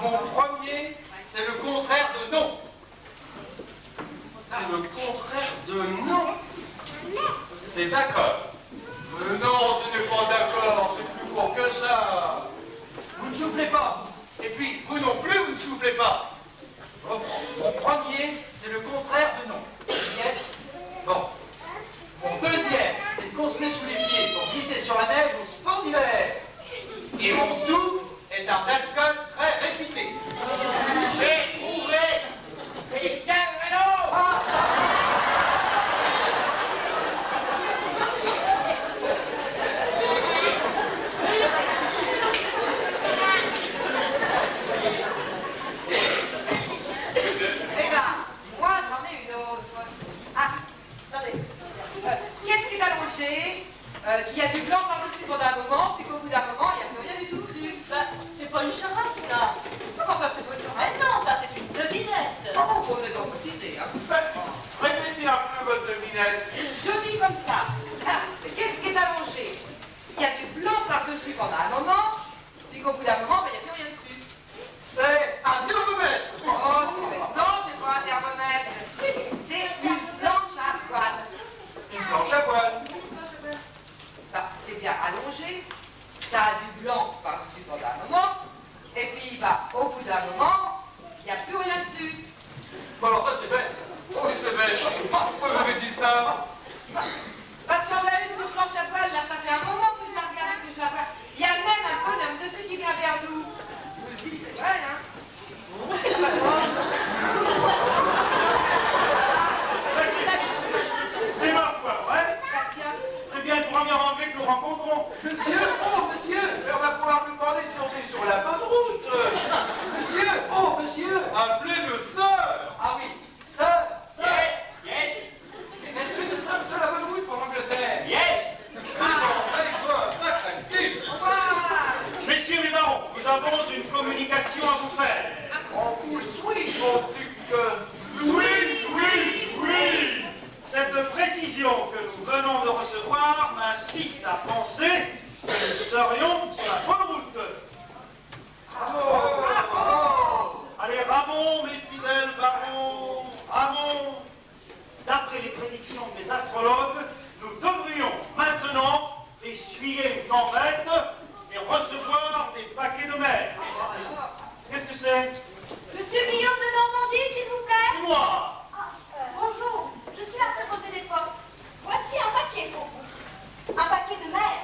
Mon premier, c'est le contraire de non. C'est le contraire de non. C'est d'accord. Non, ce n'est pas d'accord, c'est plus court que ça. Vous ne soufflez pas. Et puis, vous non plus, vous ne soufflez pas. Je reprends. Mon premier, c'est le contraire de non. Yes. Bon. Mon deuxième, c'est ce qu'on se met sous les pieds pour glisser sur la neige au sport d'hiver. Et mon tout est un alcool très réputé. J'ai trouvé. C'est Calvados. Eh ben, moi j'en ai une autre. Ah, attendez. Qu'est-ce qui est allongé, qui a du blanc par-dessus pendant un moment, puis qu'au bout d'un moment, il n'y a plus rien du tout dessus? C'est pas une charade, ça. Comment ça, c'est pas une Mais non, ça, c'est une devinette. Oh, on est dans votre idée, hein. Répétez un peu votre devinette. Je dis comme ça. Ah, qu'est-ce qui est allongé? Il y a du blanc par-dessus pendant un moment, puis qu'au bout d'un moment, ben, il n'y a plus rien dessus. C'est un thermomètre. Oh, non, c'est pas un thermomètre. C'est une planche à voile. Une planche à voile. Ça, c'est bien allongé. Ça a du blanc par-dessus pendant un moment. Et puis, bah, au bout d'un moment, il n'y a plus rien dessus. Bon, alors ça c'est bête. Oui, c'est bête. Pourquoi vous m'avez dit ça? Parce qu'on a une de planche à voile, là, ça fait un moment que je la regarde, que je la vois. Il y a même un bonhomme dessus qui vient vers nous. Je vous le dis, c'est vrai, hein. C'est ma foi, ouais. C'est bien le premier anglais que nous rencontrons. Monsieur, oh monsieur, Mais on va pouvoir nous demander si on est sur la bonne route. monsieur, oh monsieur. Appelez-le sœur. Ah oui, sœur. Yes. Est-ce que nous sommes sur la bonne route pour l'Angleterre? Yes. Ces Anglais, ils ont un sacré style. Messieurs les barons, nous avons une communication à vous faire. On vous suit, mon duc. Oui. Cette précision que nous venons de recevoir m'incite à penser que nous serions sur la bonne route. Allez, ramons, mes fidèles barons, ramons. D'après les prédictions des astrologues, nous devrions maintenant essuyer une tempête et recevoir des paquets de mer. Qu'est-ce que c'est? Monsieur Guillaume de Normandie, s'il vous plaît. C'est moi. Bonjour, je suis la préposée des postes. Voici un paquet pour vous. Un paquet de mer.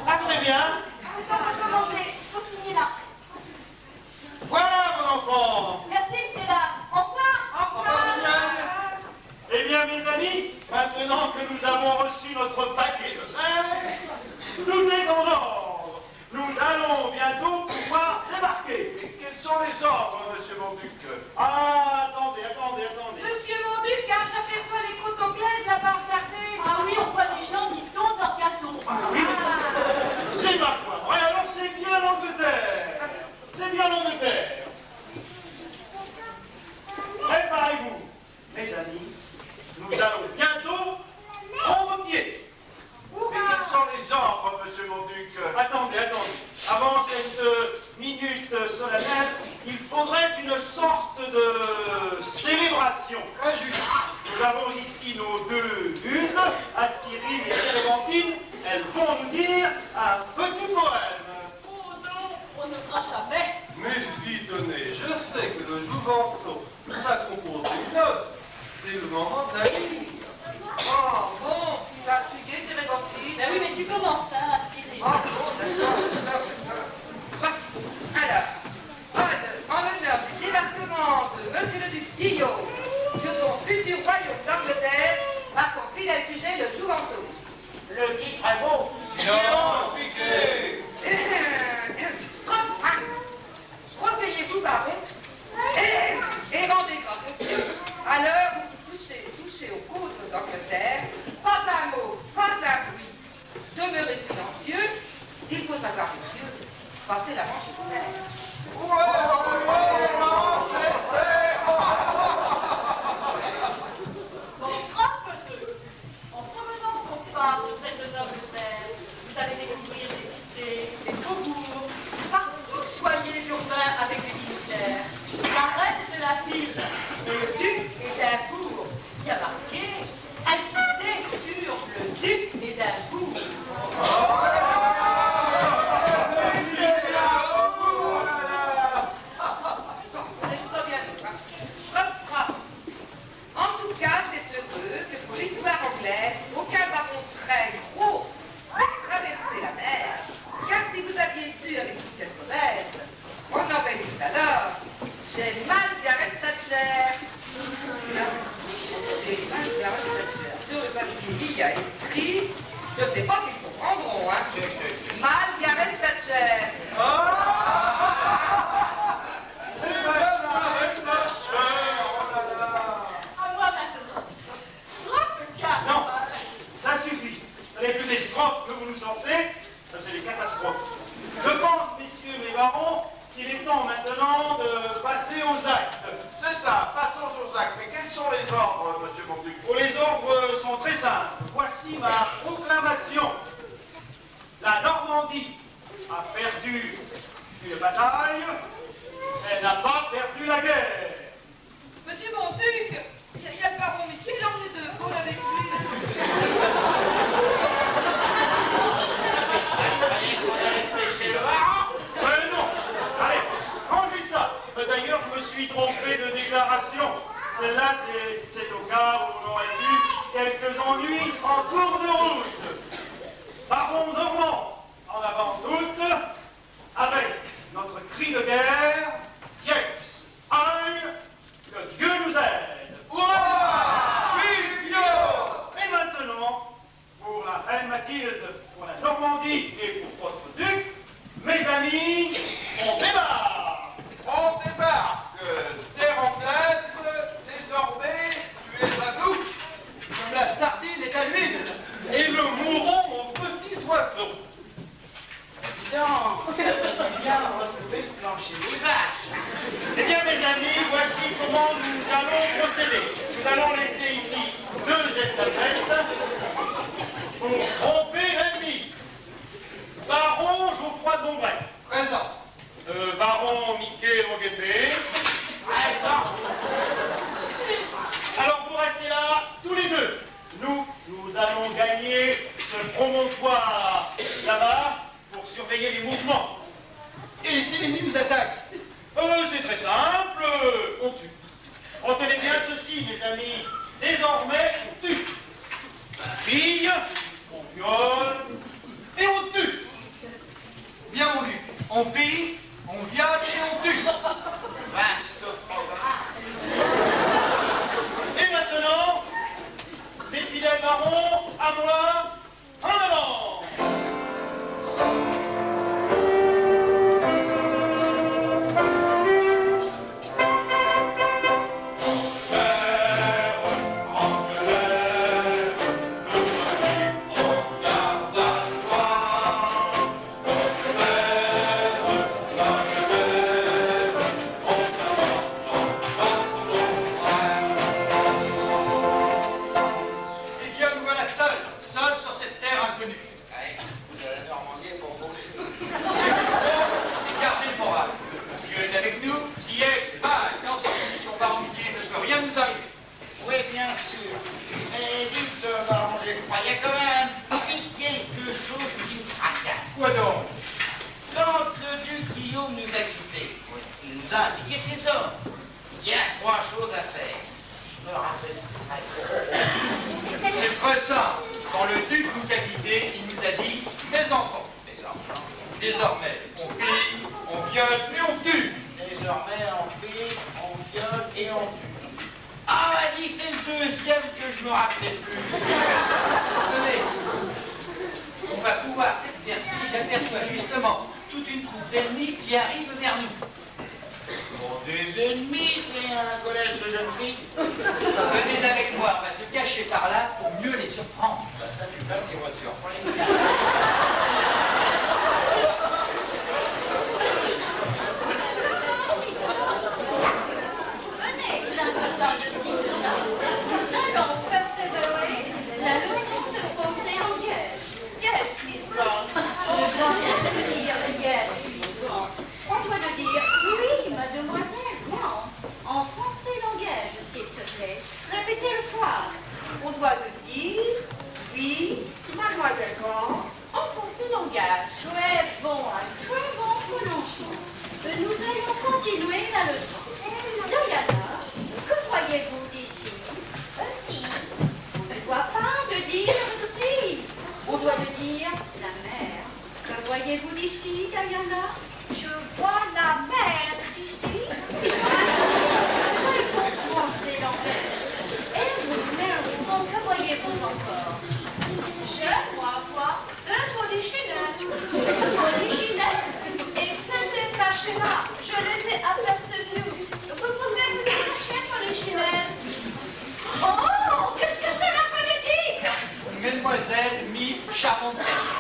Ah, très bien. C'est comme recommandé. Faut signer là. Voilà, mon enfant. Merci, monsieur dame. Au revoir. Eh bien, mes amis, maintenant que nous avons reçu notre paquet de mer, tout est en ordre. Nous allons bientôt pouvoir débarquer. Mais quel quels sont les ordres, monsieur Monduc? Ah, attendez. Monsieur Monduc, car j'aperçois les côtes anglaises là-bas, regardez. Ah oui, on voit des gens qui tombent dans le casson. Oui, c'est ma foi. Ouais, alors c'est bien l'Angleterre. Préparez-vous, mes amis. Nous allons bientôt prendre pied. Mais quels sont les ordres, monsieur Monduc? Attendez. Avant cette minute solennelle, il faudrait une sorte de célébration très juste. Nous avons ici nos deux muses, Aspirine et Clémentine. Elles vont nous dire un petit poème. Oh non, on ne fera jamais. Mais si, tenez, je sais que le jouvenceau nous a composé une ode. C'est le moment de la lire. Oh, bon, fatigué, Clémentine. Ben oui, mais tu commences, hein, Aspirine. Oh, bon, d'accord. Alors, en l'honneur du débarquement de Monsieur le Duc Guillaume sur son futur royaume d'Angleterre, par son fidèle sujet, le Jouvenceau. Le titre est beau. Silence, piqué. Recueillez-vous, baron, et rendez grâce aux cieux. À l'heure où vous touchez aux côtes d'Angleterre, pas un mot, pas un bruit. Demeurez silencieux. Il faut savoir, monsieur, passer la Manchester. Bon, frappe-le. En promenant vos pas sur cette noble terre, vous allez découvrir des cités, des faubourgs. Partout soyez urbains avec des militaires. La reine de la ville et le duc d'Édimbourg. Il y a marqué incité sur le duc d'Édimbourg. En tout cas, c'est heureux que pour l'histoire anglaise, aucun baron très gros n'ait traversé la mer. Car si vous aviez su avec qui cette mauvaise, on aurait dit alors, j'ai mal Gareth Thatcher. J'ai mal Gareth Thatcher. Sur le papier, il y a écrit, je ne sais pas s'ils comprendront, hein. Mal Gareth Thatcher. À moi maintenant. Frappe le cas. Non, ça suffit. Ce n'est plus des strophes que vous nous sortez, ça c'est des catastrophes. Je pense, messieurs mes barons, qu'il est temps maintenant de passer aux actes. C'est ça, passons aux actes. Mais quels sont les ordres, monsieur Monduc? Oh, les ordres sont très simples. Voici ma proclamation. La Normandie a perdu une bataille, elle n'a pas perdu la guerre. Monsieur Monduc, il y a le baron Mickey, l'emmener de Gaulle avec lui. Chez le baron? Non. Allez, rangez ça. D'ailleurs, je me suis trompé de déclaration. Celle-là, c'est au cas où on aurait eu quelques ennuis en cours de route. Baron Normand, en avant toute, avec notre cri de guerre, Diex, aïe, que Dieu nous aide. Et maintenant, pour la reine Mathilde, pour la Normandie et pour votre duc, mes amis, on démarre. On débarque. Terre anglaise, désormais, tu es à nous. Comme la sardine est à l'huile. Et le mouron aux petits oiseaux. Bien, retrouver le plancher des vaches. Eh bien, mes amis, voici comment nous allons procéder. Nous allons laisser ici 2 estafettes pour tromper l'ennemi. Baron Geoffroy de Bombray. Présent. Baron Mickey Moguepé. Présent. Alors, vous restez là, tous les deux. Nous allons gagner ce promontoire là-bas pour surveiller les mouvements. Et si l'ennemi nous attaque? C'est très simple, on tue. Retenez bien ceci, mes amis. Désormais, on tue. On pille, on viole et on tue. Bien mon duc. On pille, on viole et on tue. Vaste programme. Et maintenant, mes fidèles barons, à moi, en avant. nous a indiqué ces hommes. Il y a 3 choses à faire. Je me rappelle très bien. C'est très simple. Quand le duc nous a quittés, il nous a dit « Mes enfants, désormais, on pille, on viole et on tue. » Désormais, on pille, on viole et on tue. Ah, m'a dit, c'est le deuxième que je me rappelais plus. Tenez, on va pouvoir s'exercer. J'aperçois justement toute une troupe d'ennemis qui arrive vers nous. Bon, des ennemis, c'est un collège de jeunes filles. Venez avec moi, on va se cacher par là pour mieux les surprendre. Bah, ça, tu peux qui va te surprendre. Venez, simplement de ci, de ça. Nous allons persévérer la leçon de français en guerre. Yes, Miss Grant. On doit dire yes, Miss Grant. On doit le dire oui, mademoiselle Grant. En français langage, s'il te plaît. Répétez la phrase. On doit le dire oui, mademoiselle Grant, en français langage. Très bon, un très bon prononcement. Nous allons continuer la leçon. Diana, que voyez-vous d'ici? Si. On ne doit pas de dire si. On doit le dire la mer. Que voyez-vous d'ici, Diana? Je vois la mer d'ici. Très bon français langage. Et vous, Mary, que voyez-vous encore? Je vois 2 polichinelles. Polichinelle. Ils s'étaient cachés là. Je les ai aperçus. Vous pouvez vous cacher, polichinelle. Oh, qu'est-ce que cela veut dire? Mesdemoiselles, Miss Charentesse,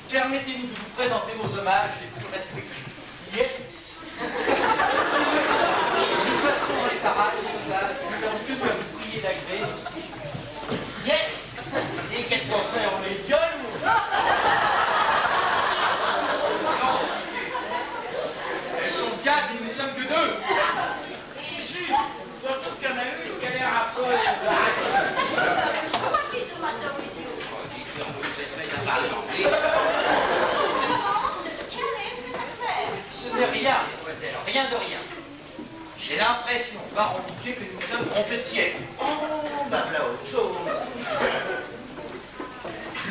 permettez-nous de vous présenter nos hommages les plus respectueux. Yes. Nous passons dans les parages, nous avons tenu à vous prier d'agréer. Yes. Et qu'est-ce qu'on fait? On les viole ou... Elles sont 4 et nous ne sommes que 2. Et juste, surtout qu'il y en a une qui a l'air un peu... What is the matter with you? Quelle est cette affaire? Ce n'est rien, mademoiselle, rien de rien. J'ai l'impression, par en bouclier, que nous sommes trompés de siècle. Oh, bah voilà autre chose.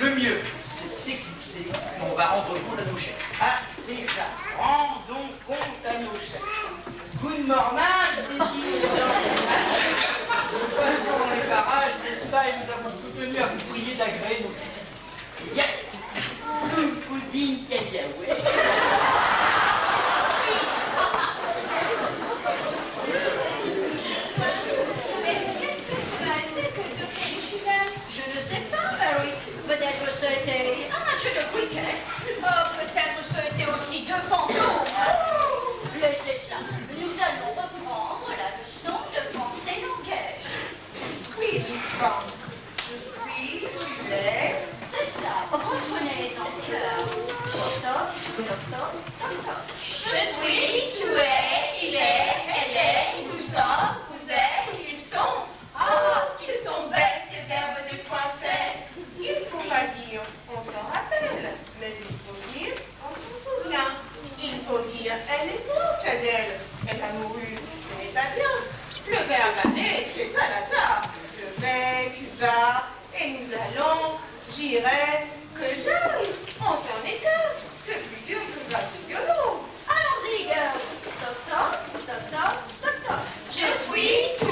Le mieux, c'est de s'éclipser et on va rendre compte à nos chefs. Ah, c'est ça. Rendons compte à nos chefs. Good mornage, Nous passons dans les parages, n'est-ce pas, et nous avons tout tenu à vous prier d'agréer nos cités. yes. Une pudding cacahuète. Mais qu'est-ce que cela a été que 2 polichinelles? Je ne sais pas, Mary. Peut-être c'était un match de cricket. Oh, peut-être c'était aussi 2 fantômes. Laissez ça. Nous allons reprendre la leçon de français langage. Oui, Miss Grant. Je suis, tu es. C'est ça. Reprenez en cœur. Toc, toc, toc, toc, toc. Je suis, tu es, il est, elle est, nous sommes, vous êtes, ils sont. Ah, ce qu'ils sont bêtes, ces verbes du français. Il ne faut pas dire on s'en rappelle, mais il faut dire on s'en souvient. Il faut dire elle est morte, Adèle. Elle a mouru, ce n'est pas bien. Le verbe aller, c'est pas la table. Je vais, tu vas, et nous allons, j'irai, que j'aille. On s'en écarte. C'est plus dur que la du violon. Allons-y, girls. Toc, toc, toc, toc, toc, toc. Je suis, tu es,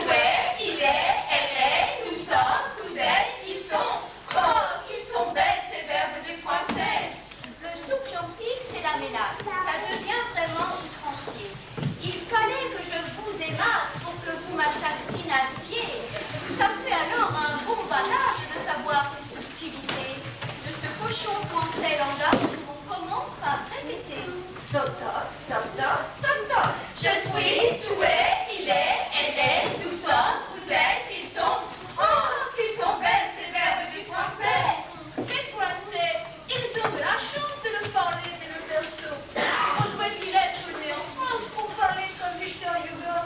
il est, elle est, nous sommes, vous êtes, ils sont. Oh, ils sont bêtes, ces verbes du français. Le subjonctif, c'est la menace. Ça devient vraiment outrancier. Il fallait que je vous aimasse pour que vous m'assassinassiez. Ça me fait alors un bon battage de savoir ces subtilités. De ce cochon français langage, on commence par répéter. Toc, toc, toc, toc, toc, toc. Je suis, tu es, il est, elle est, nous sommes, vous êtes, ils sont. Oh, qu'ils sont bêtes, ces verbes du français. Les Français, ils ont de la chance de le parler dès le berceau. Pourrait-il être né en France pour parler comme Victor Hugo?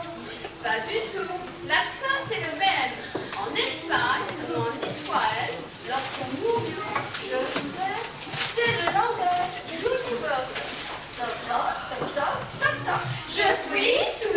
Pas du tout. L'accent est le même. En Espagne ou en Israël, lorsqu'on murmure je vous aime, c'est le langage de l'universe. Toc, toc, toc, toc, toc, toc. Je suis, tu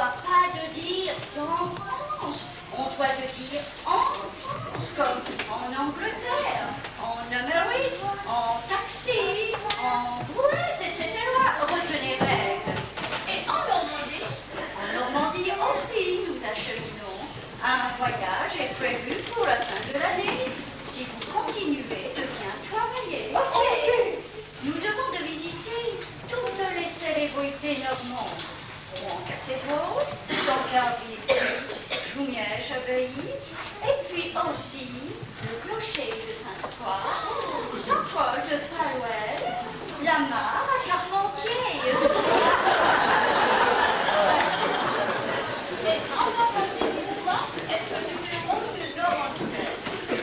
doit pas de dire en France, on doit de dire en France, comme en Angleterre, en Amérique, en taxi, en boîte, etc. Retenez règle. Et en Normandie? En Normandie aussi, nous acheminons. Un voyage est prévu pour la fin de l'année, si vous continuez de bien travailler. Ok. Nous devons de visiter toutes les célébrités normandes. Rouen-Cassevaux, Tancarville, Joumières-Chaveilly, et puis aussi le clocher de Sainte-Croix, Saint-Paul de Palouel, la mare à Carpentier. Et en Normandie, dites-moi, est-ce que nous verrons une Normandie?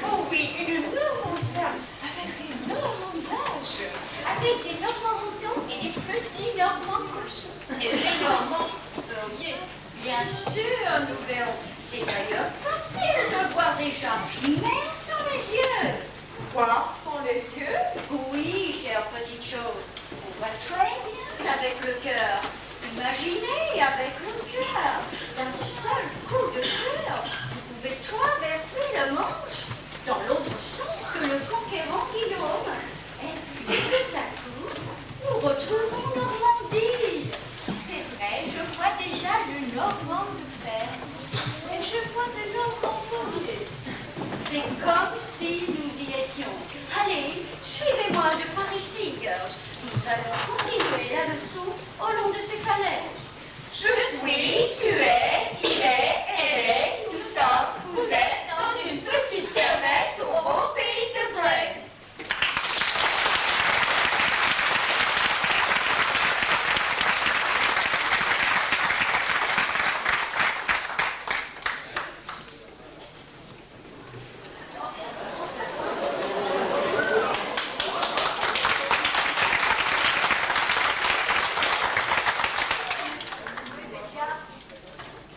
Oh oui, une Normandie avec des Normandages. Avec des Normands moutons et des petits Normands cochons. Et les Normands fermiers? Bien sûr, nous verrons. C'est d'ailleurs facile de voir déjà, même sans les yeux. Voir sans les yeux? Oui, chère petite chose. On voit très bien avec le cœur. Imaginez avec le cœur. D'un seul coup de cœur, vous pouvez traverser le Manche dans l'autre sens que le conquérant Guillaume. Et puis tout à coup, nous retrouvons Normandie. C'est vrai, je vois déjà le Normand de fer. Et je vois de Normand fourrier. C'est comme si nous y étions. Allez, suivez-moi de par ici, girls. Nous allons continuer la leçon au long de ces falaises. Je suis, tu es, il est, elle est, nous sommes, vous êtes dans une petite fermette au beau pays de Greg.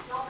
Dans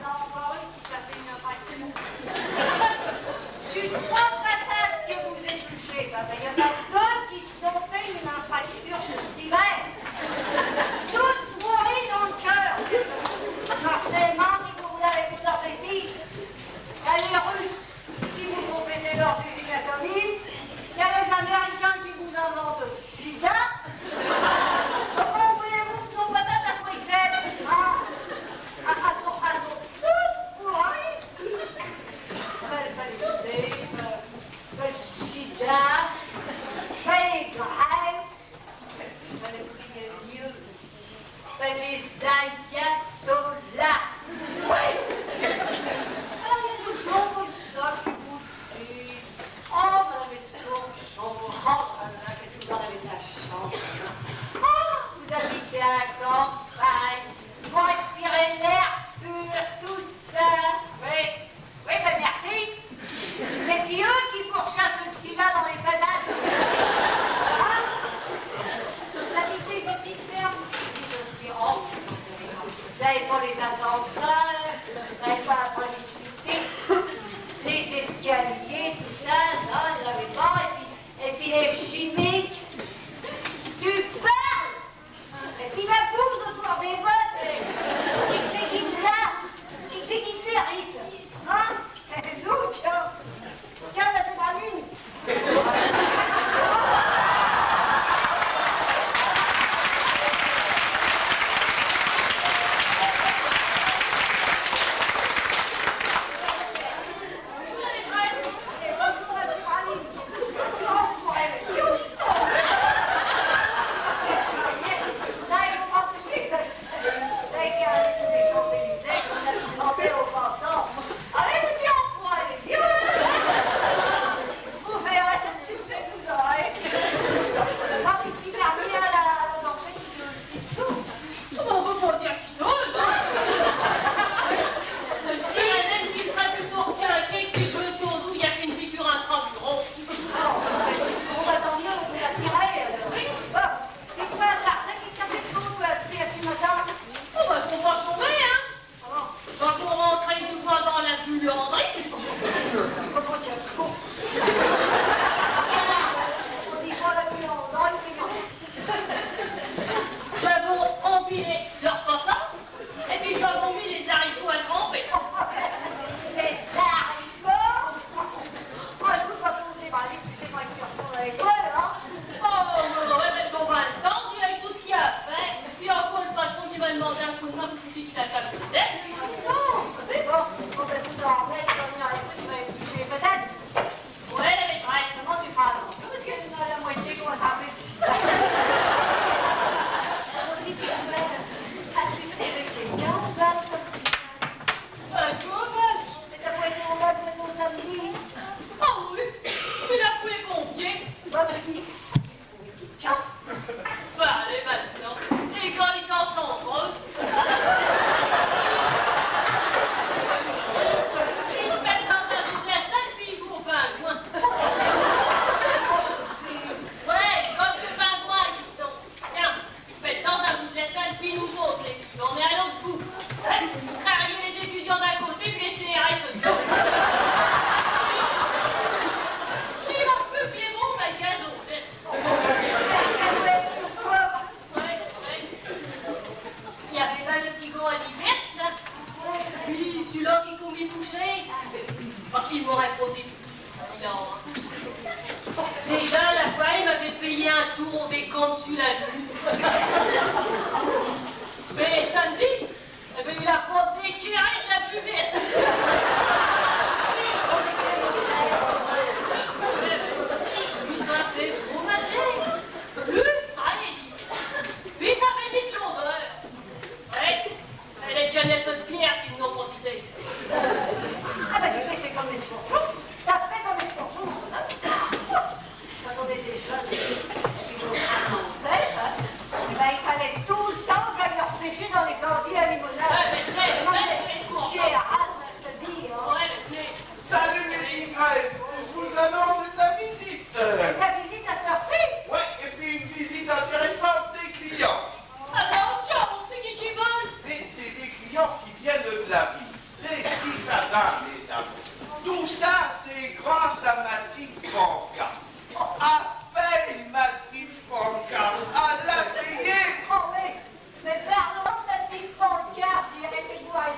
mais quand tu l'as vu. Mais samedi, eh ben, il a pas d'éclairé de la buvette. Plus ça fait trop matin. Plus ça est. Puis ça fait vite l'odeur. Ouais, c'est les canettes de pierre qui nous ont profité. Ah ben tu sais, c'est comme les scorchons. Ça fait comme les scorchons. Quand on était jeunes, et puis on montait, eh ben, il fallait tout le temps que j'aille leur pêcher dans les casiers à limonade. J'ai la race, je te dis. Hein. Salut les tigresses, je vous annonce de la visite. La visite à cette heure-ci? Ouais, et puis une visite intéressante des clients. Ah ben, tiens, on sait qui veulent. Mais c'est des clients qui viennent de la vie. Les citadins, les amis. Tout ça, c'est grâce à ma petite banca. Appelle ma petite banca. À la payer. Oh mais parlons de la petite pancarte, il y a été bourré.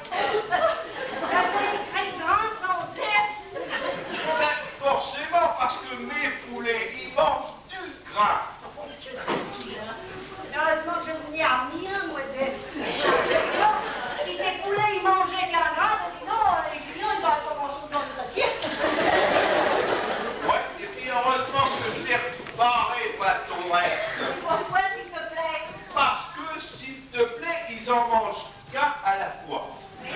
La paye grand sans cesse. Ben, forcément, parce que mes poulets, ils mangent du grain. Heureusement que je n'y ai rien, modeste. Si tes poulets, ils mangeaient qu'un grain, ben dis donc, les clients, ils n'auraient pas grand-chose dans les assiettes. Ouais, et puis heureusement que je l'ai barré, bâton S. Pourquoi, s'il te plaît? Parce que, s'il te plaît, ils en mangent qu'un à la fois. Mais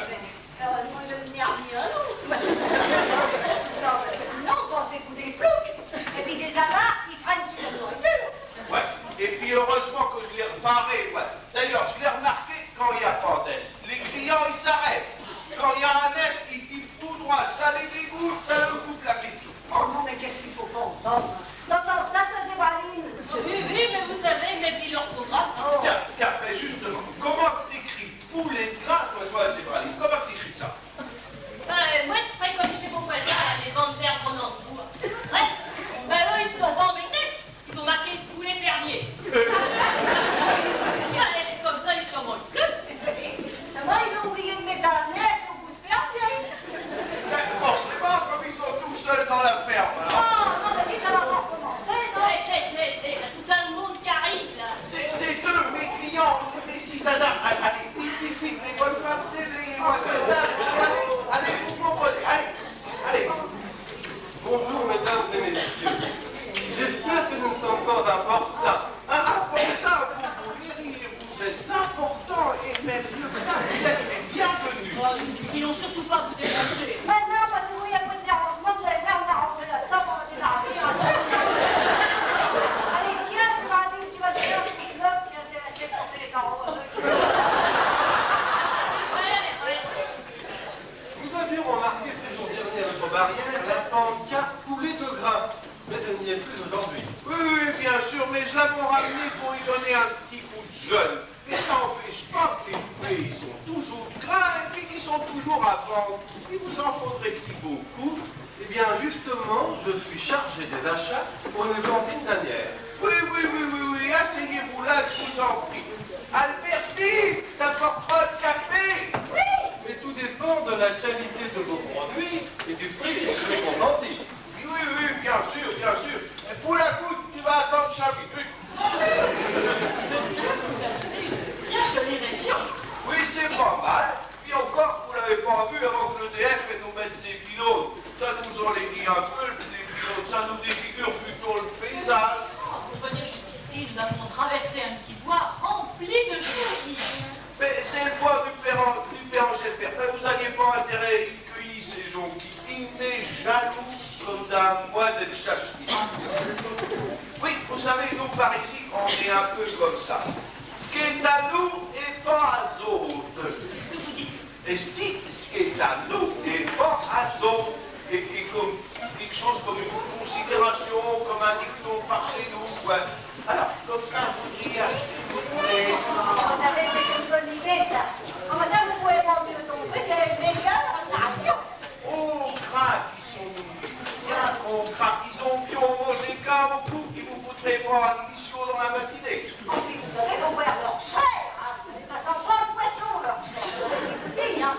heureusement que je n'y ai rien, non? Non, parce que sinon, on pensait pour des ploucs. Et puis des avares qui freinent sur la nourriture. Ouais, et puis heureusement que je l'ai reparé. Ouais. D'ailleurs, je l'ai remarqué quand il n'y a pas d'Est. Les clients, ils s'arrêtent. Quand il y a un Est, ils filent tout droit. Ça les dégoûte, ça leur coupe l'appétit. Oh non, mais qu'est-ce qu'il faut pas entendre? T'entends ça, ta zébraline? Oui, mais vous savez, mes filles l'orthographe. Oh. Tiens, mais justement, comment t'écris poulet de gras, toi, c'est Braline? Comment t'écris ça? Moi, je ferais comme chez mon voisin, les ventes d'herbes en emploi. Ouais, ben eux, ils se sont pas embêtés. Ils ont marqué poulet fermier. Comme ça, ils s'en mangent plus. Ça va, ils ont oublié de mettre un S au bout de fermier. Ben, forcément, comme ils sont tout seuls dans la ferme, alors. Non, mais ça va pas recommencer, non? Tout un monde qui arrive, là. C'est eux, mes clients, mes citadins. Allez, vite, les bonnes femmes, les voisins. Allez, vous comprenez, allez. Bonjour, mesdames et messieurs. J'espère que nous ne sommes pas importants. Important, vous voulez rire, vous êtes important, et même mieux que ça, vous êtes les bienvenus. Ils n'ont surtout pas vous déranger. Maintenant, parce que vous, il y a pas de dérangement, vous allez faire m'arranger là-dedans pour me débarrasser sur un truc. Allez, tiens, c'est ma vie, tu vas te faire un petit bloc, tiens, c'est la sienne pour faire les carreaux. Nous avions remarqué ces jours derniers à notre barrière la pancarte poulet de grain, mais elle n'y est plus aujourd'hui. Oui, bien sûr, mais je l'avais ramené pour y donner un petit coup de jeune. Mais ça n'empêche pas que les poulets, ils sont toujours gras et puis qu'ils sont toujours à vendre. Il vous en faudrait-il beaucoup? Eh bien, justement, je suis chargé des achats pour une cantine danière. Oui, asseyez-vous là, je vous en prie. Albertine, t'apporteras le café? Oui! Mais tout dépend de la qualité de vos produits et du prix que vous pouvez consentir. Oui, bien sûr. Et pour la goutte, tu vas attendre Chavi. Bien jolie région. Oui, c'est pas mal. Puis encore, vous l'avez pas vu avant que l'EDF nous mette ses pilotes. Ça nous enlève un peu, les pilotes. Ça nous défigure plutôt le paysage. Pour venir jusqu'ici, nous avons traversé un petit bois rempli de génies. Mais c'est le bois du père Angélbert. Vous n'aviez pas intérêt à y cueillir ces jonquilles. Il est jaloux comme d'un mois de chachni. Oui, vous savez, nous par ici, on est un peu comme ça. Ce qui est à nous est pas à autres. Explique, ce qui est à nous n'est pas à autres. Et comme quelque chose comme une considération, comme un dicton par chez nous. Ouais. Alors, comme ça, vous direz si vous voulez. Vous savez, c'est une bonne idée, ça. Comme ça, vous pouvez pas mieux tomber, c'est une meilleure interaction. Oh, craque, ils sont bien gros craques. Ils ont bien mangé qu'un beaucoup qui vous foutrait pas une mission dans la matinée. Et puis, vous savez, faut voir leur chair. Hein. Ça sent pas le poisson, leur chair. Écoutez, hein.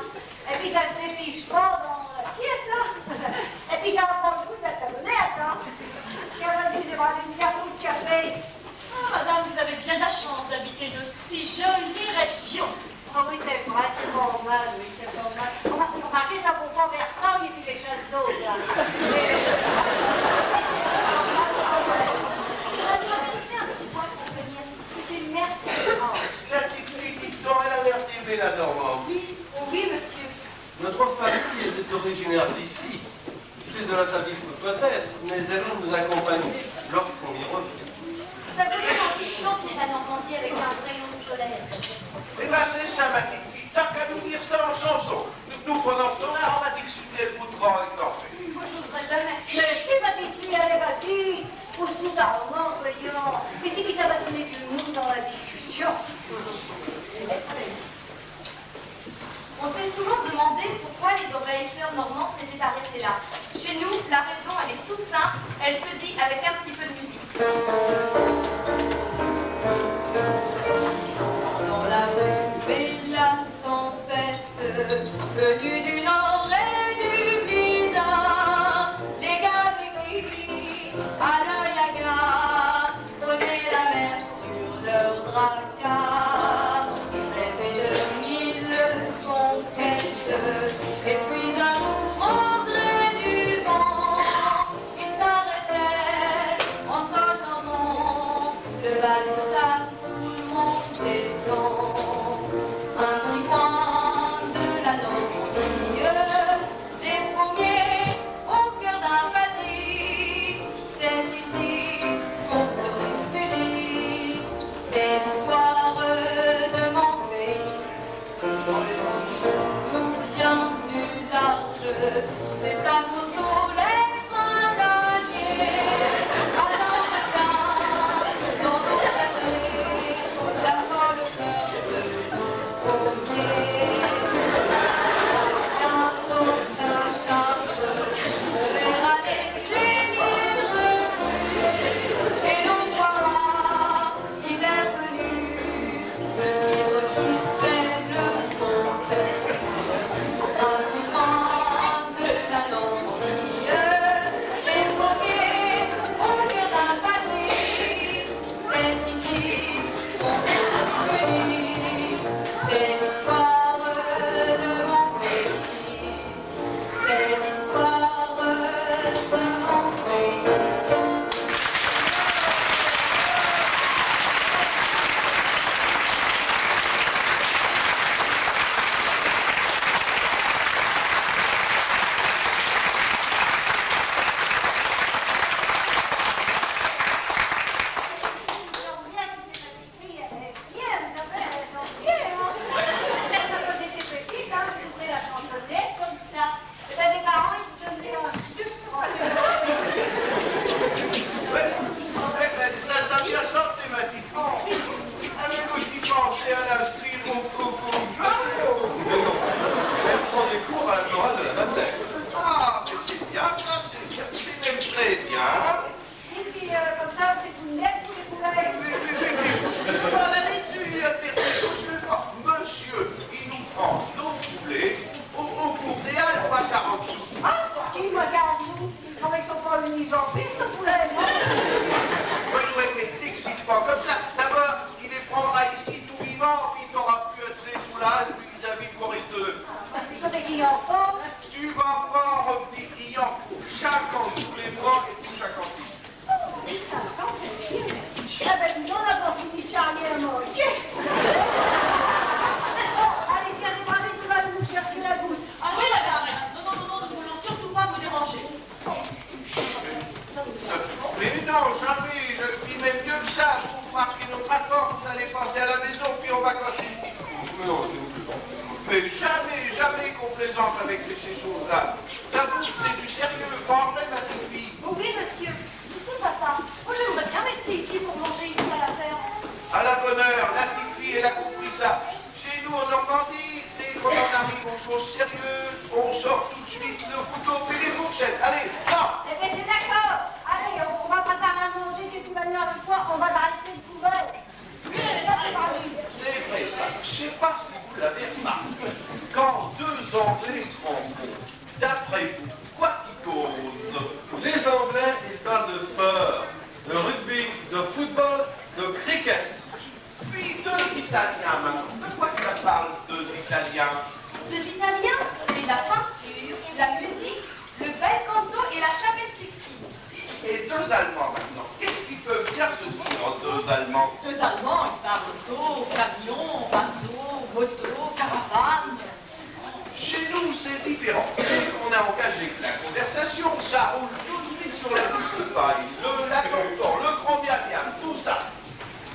Et puis, ça se défiche pas dans l'assiette, là. Et puis, ça va prendre le goût de la savonnette, hein. Tiens, vas-y, Zébraline, serre-nous le café. Ah, jolie région. Ah oui, c'est vrai, c'est normal, oui, c'est normal. Remarquez, ça vaut pas Versailles et puis les chasses d'eau, là. C'est un petit point pour venir. C'était merveilleux. La petite fille, dites donc, elle a l'air d'aimer la Normandie. Oui, monsieur. Notre famille était originaire d'ici. C'est de l'atavisme peut-être, mais elle va nous accompagner lorsqu'on y revient. Ça peut donner envie de chanter la Normandie avec un rayon de soleil. Eh bien, c'est ça, ma petite fille. Tant qu'à nous dire ça en chanson. Nous, pendant ce temps-là, on va discuter le bout de grand avec l'orphée. Moi, j'oserais jamais. Mais si, ma petite fille, allez, vas-y. Pousse-nous ta romance, voyons. Et si ça va donner du monde dans la discussion. On s'est souvent demandé pourquoi les envahisseurs normands s'étaient arrêtés là. Chez nous, la raison, elle est toute simple. Elle se dit avec un petit peu de musique. Dans la rue, bella tempête, venue du nord et du blizzard, les gars qui crient à l'œil hagard, prenaient la mer sur leur dracard, rêvaient de mille conquêtes, et puis un jour au gré du vent, ils s'arrêtaient en sol normand, le bateau s'arrête, tout le monde descend. Un petit coin de la Normandie, des pommiers au cœur d'un patrie. C'est ici qu'on se réfugie. C'est l'histoire de mon pays. Nous vient du large, des places au soleil printanier. Alors viens dans nos quartiers, ça colle au cœur de nos pommiers. Bientôt ça charme, on verra les seigneurs recrues, et l'on croira l'hiver venu, le cidre qui fait le monde. Un petit coin de la Normandie, les pommiers au cœur d'un patrie, c'est ici qu'on se réfugie, c'est l'histoire de mon pays, c'est l'histoire de mon pays. Quand j'étais petite, hein, je faisais la chansonnette comme ça. Et ben, mes parents, ils me donnaient un sucre. Ça t'a bien chanté, ma petite fille. Avez-vous y pensé à l'inscrire au concours jaune? Elle prend des cours à la chorale de la Madeleine. Ah, mais c'est bien ça, c'est même très bien. Et puis, comme ça, c'est tout net, tous les poulets. Oui. On avait dû monsieur, il nous prend nos poulets au cours des Halles ou à 40 sous. Ah, pour qui, moi, 40 sous? Non, mais ils sont pas mini-jambistes, le poulet, non? Oui, mais t'excite pas comme ça. D'abord, il les prendra ici tout vivant, puis t'auras pu être sous l'âge, puis vis-à-vis de Maurice II. C'est comme des guillons forts. Tu vas pas revenir ayant chaque an tous les bras et tout chaque an. Ah ben, dis donc, on n'a pas fini de charrier un moquet. Bon, allez, tiens, c'est parti, tu vas nous chercher la goutte. Ah oui, madame. Non, nous voulons surtout pas vous déranger. Mais non, jamais. Je dis même mieux que ça. Vous marquez notre accord, vous allez passer à la maison, puis on va casser une petite couche. Non, s'il vous plaît. Mais jamais qu'on plaisante avec ces choses-là. D'abord, c'est du sérieux, pas vrai, ma petite fille. Oui, monsieur. Tu sais, papa, moi j'aimerais bien rester ici pour manger ici à la ferme. À la bonne heure, la petite fille, elle a compris ça. Chez nous, en Normandie, dès qu'on en arrive aux choses sérieuses, on sort tout de suite le couteau puis les fourchettes. Allez, va! Eh bien, c'est d'accord. Allez, on va préparer à manger, tu vas venir avec toi, on va dresser le poubelle. C'est vrai, ça. Je sais pas si vous l'avez remarqué. Quand deux Anglais se rencontrent, d'après vous, quoi qu'ils causent? Les Anglais, ils parlent de sport, de rugby, de football, de cricket. Puis deux Italiens deux Allemands maintenant. Qu'est-ce qu'ils peuvent bien se dire en deux Allemands? Deux Allemands, ils parlent auto, camion, bateau, moto, caravane. Chez nous, c'est différent. Dès qu'on a engagé la conversation, ça roule tout de suite sur la bouche de paille. L'accord, le grand bien, tout ça.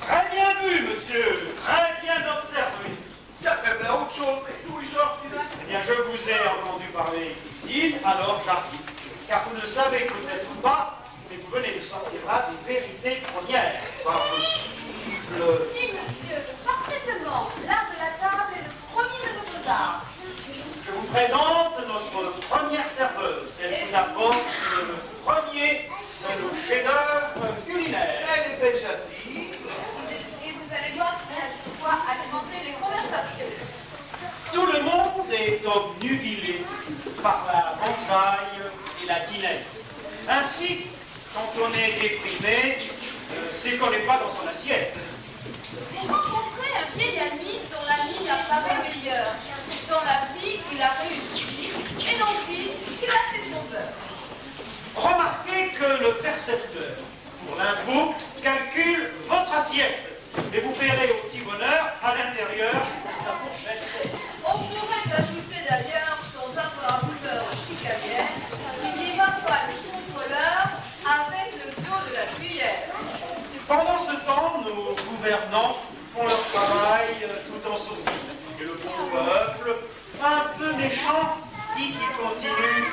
Très bien vu, monsieur. Très bien observé. Il y a même là autre chose, mais d'où il sort celui-là? Eh bien, je vous ai entendu parler cuisine, alors j'arrive. Car vous ne le savez peut-être pas, mais vous venez de sortir là des vérités premières. Pas possible. Si, monsieur, parfaitement. L'art de la table est le premier de nos arts. Je vous présente notre première serveuse. Elle vous apporte le premier de nos chefs-d'œuvre culinaires. Elle est belle fille. Et vous allez voir qu'elle pourra alimenter les conversations. Tout le monde est obnubilé par la mangeaille et la dînette. Ainsi, quand on est déprimé, c'est qu'on n'est pas dans son assiette. Vous rencontrez un vieil ami dont la vie n'a pas été meilleure, dont la vie il a réussi, et l'on dit qu'il a fait son beurre. Remarquez que le percepteur, pour l'impôt, calcule votre assiette. Et vous paierez au petit bonheur à l'intérieur de sa fourchette. On pourrait ajouter d'ailleurs, sans avoir un beurre chicanienne, qu'il n'y va pas le contrôleur avec le dos de la cuillère. Pendant ce temps, nos gouvernants font leur travail tout en sourdine. Et le bon peuple, un peu méchant, dit qu'ils continuent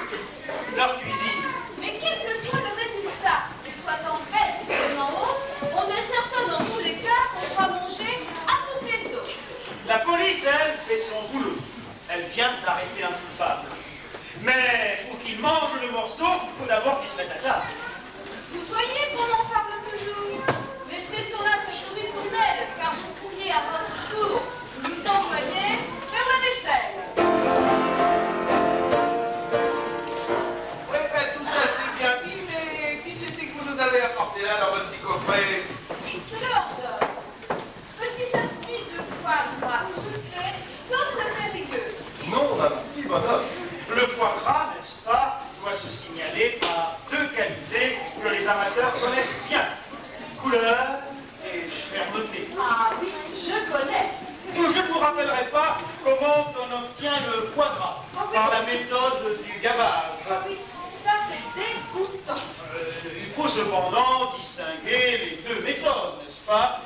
leur cuisine. Mais quel que soit le résultat, qu'il soit en baisse ou en hausse, on est certain dans tous les cas qu'on sera mangé à toutes les sauces. La police, elle, fait son boulot. Elle vient d'arrêter un coupable. Mais pour qu'il mange le morceau, il faut d'abord qu'il se mette à table. Vous voyez qu'on en parle toujours. Mais cessons là cette ritournelle, car vous pourriez à votre tour nous envoyer faire la vaisselle. Oui, ben tout ça c'est bien dit, mais qui c'était que vous nous avez apporté là dans votre petit coffret? Lord, petit aspect de foie gras sucré, sauce périgueux. Non, un petit bonhomme. Le foie gras, n'est-ce pas, doit se signaler par deux qualités que les amateurs connaissent bien. Couleur et fermeté. Ah oui, je connais. Je ne vous rappellerai pas comment on obtient le foie gras par la méthode du gavage. Ah oui, ça c'est dégoûtant. Il faut cependant distinguer les deux méthodes, n'est-ce pas?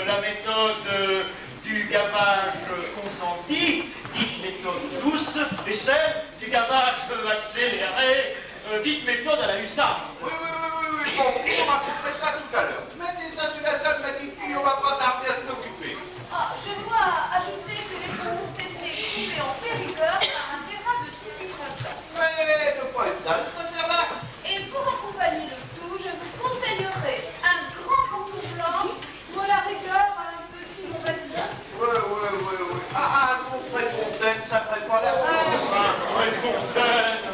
La méthode du gavage consenti, dite méthode douce, et celle du gavage accéléré, dite méthode à la hussarde. Oui, bon, on raconterait ça tout à l'heure. Mettez ça sur la table, ma petite fille, on va pas tarder à s'en occuper. Ah, je dois ajouter que les concours étaient trouvés en périgueur par un véritable tissu printemps. Mais ne pas être sale, je préfère là. Et pour accompagner le tout, je vous conseillerais un grand concours blanc ou à la rigueur un petit Montbazien. Oui. Ah, mon frère Fontaine, ça ferait pas la peine. Fontaine.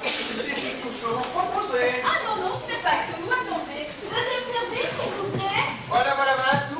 C'est tout ce que vous proposez. Ah non, ce n'est pas tout. Attendez. Deuxième service, s'il vous plaît. Voilà, tout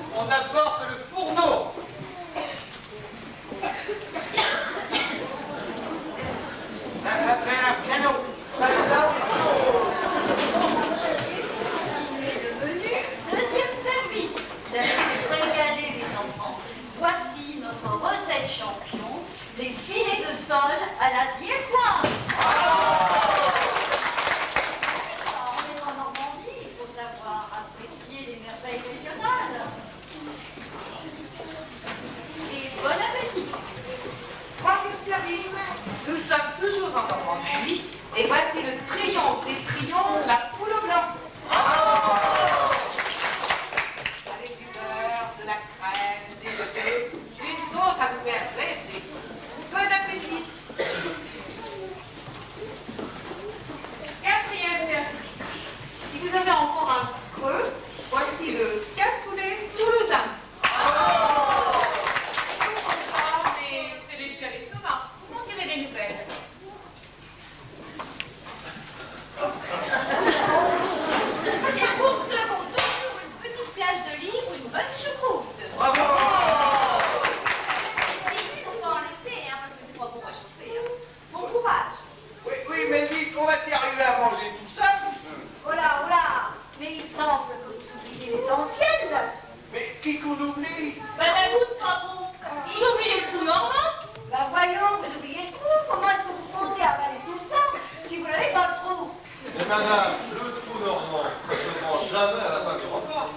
qui qu'on oublie? Ben, la goutte, bravo. Vous oubliez tout, Normand? Bah voyons, vous oubliez le trou. Comment est-ce que vous comptez avaler tout ça si vous l'avez dans le trou? Mais madame, le trou normand, ça ne se mange jamais à la fin du repas.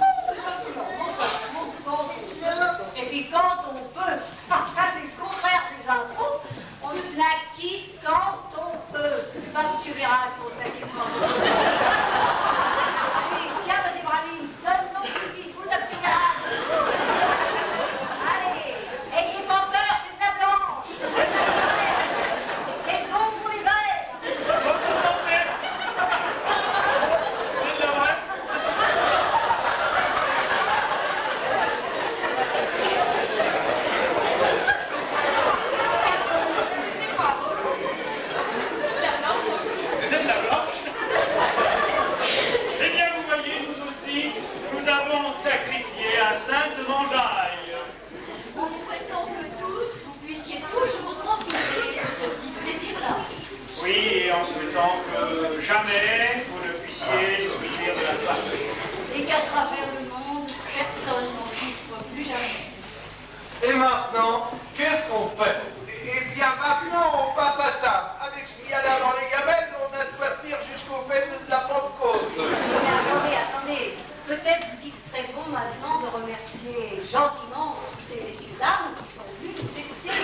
Et puis quand on peut, ça c'est le contraire des impôts, on se la quitte quand on peut. Pas monsieur Véras, on se la quitte quand on peut. Allez, tiens, vas-y, Braline, donne ton petit bout de monsieur Véras. Allez, ayez pas peur, c'est de la blanche. C'est bon pour l'hiver. Votre santé. C'est de vrai. C'est de la blanche. Eh bien, vous voyez, nous aussi, nous avons sacrifié à Sainte Mangeaille. En souhaitant que tous, vous puissiez toujours profiter de ce petit plaisir-là. Oui, et en souhaitant que jamais vous ne puissiez souffrir de la faim. Et qu'à travers le monde, personne n'en souffre plus jamais. Et maintenant, qu'est-ce qu'on fait? Eh bien, maintenant, on passe à table. Avec ce qu'il y a là dans les gamelles, on a de quoi tenir jusqu'au fait de la Pentecôte. Mais attendez. Peut-être qu'il serait bon maintenant de remercier gentiment tous ces messieurs dames qui sont venus nous écouter.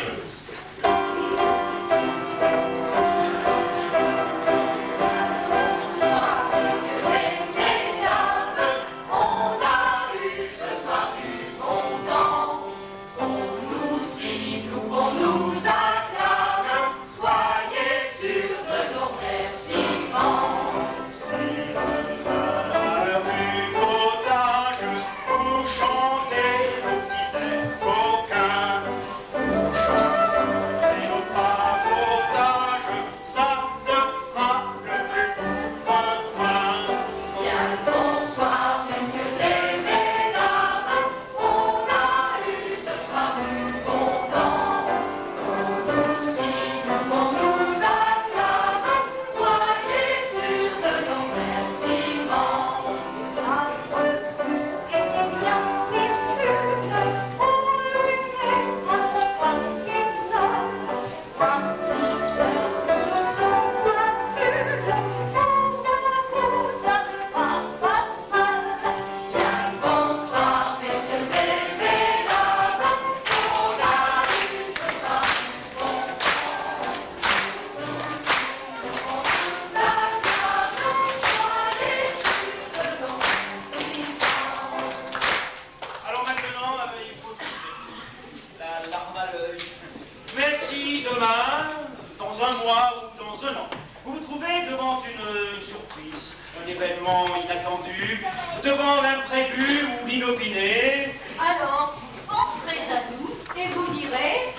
devant l'imprévu ou l'inopiné. Alors, penserez à nous et vous direz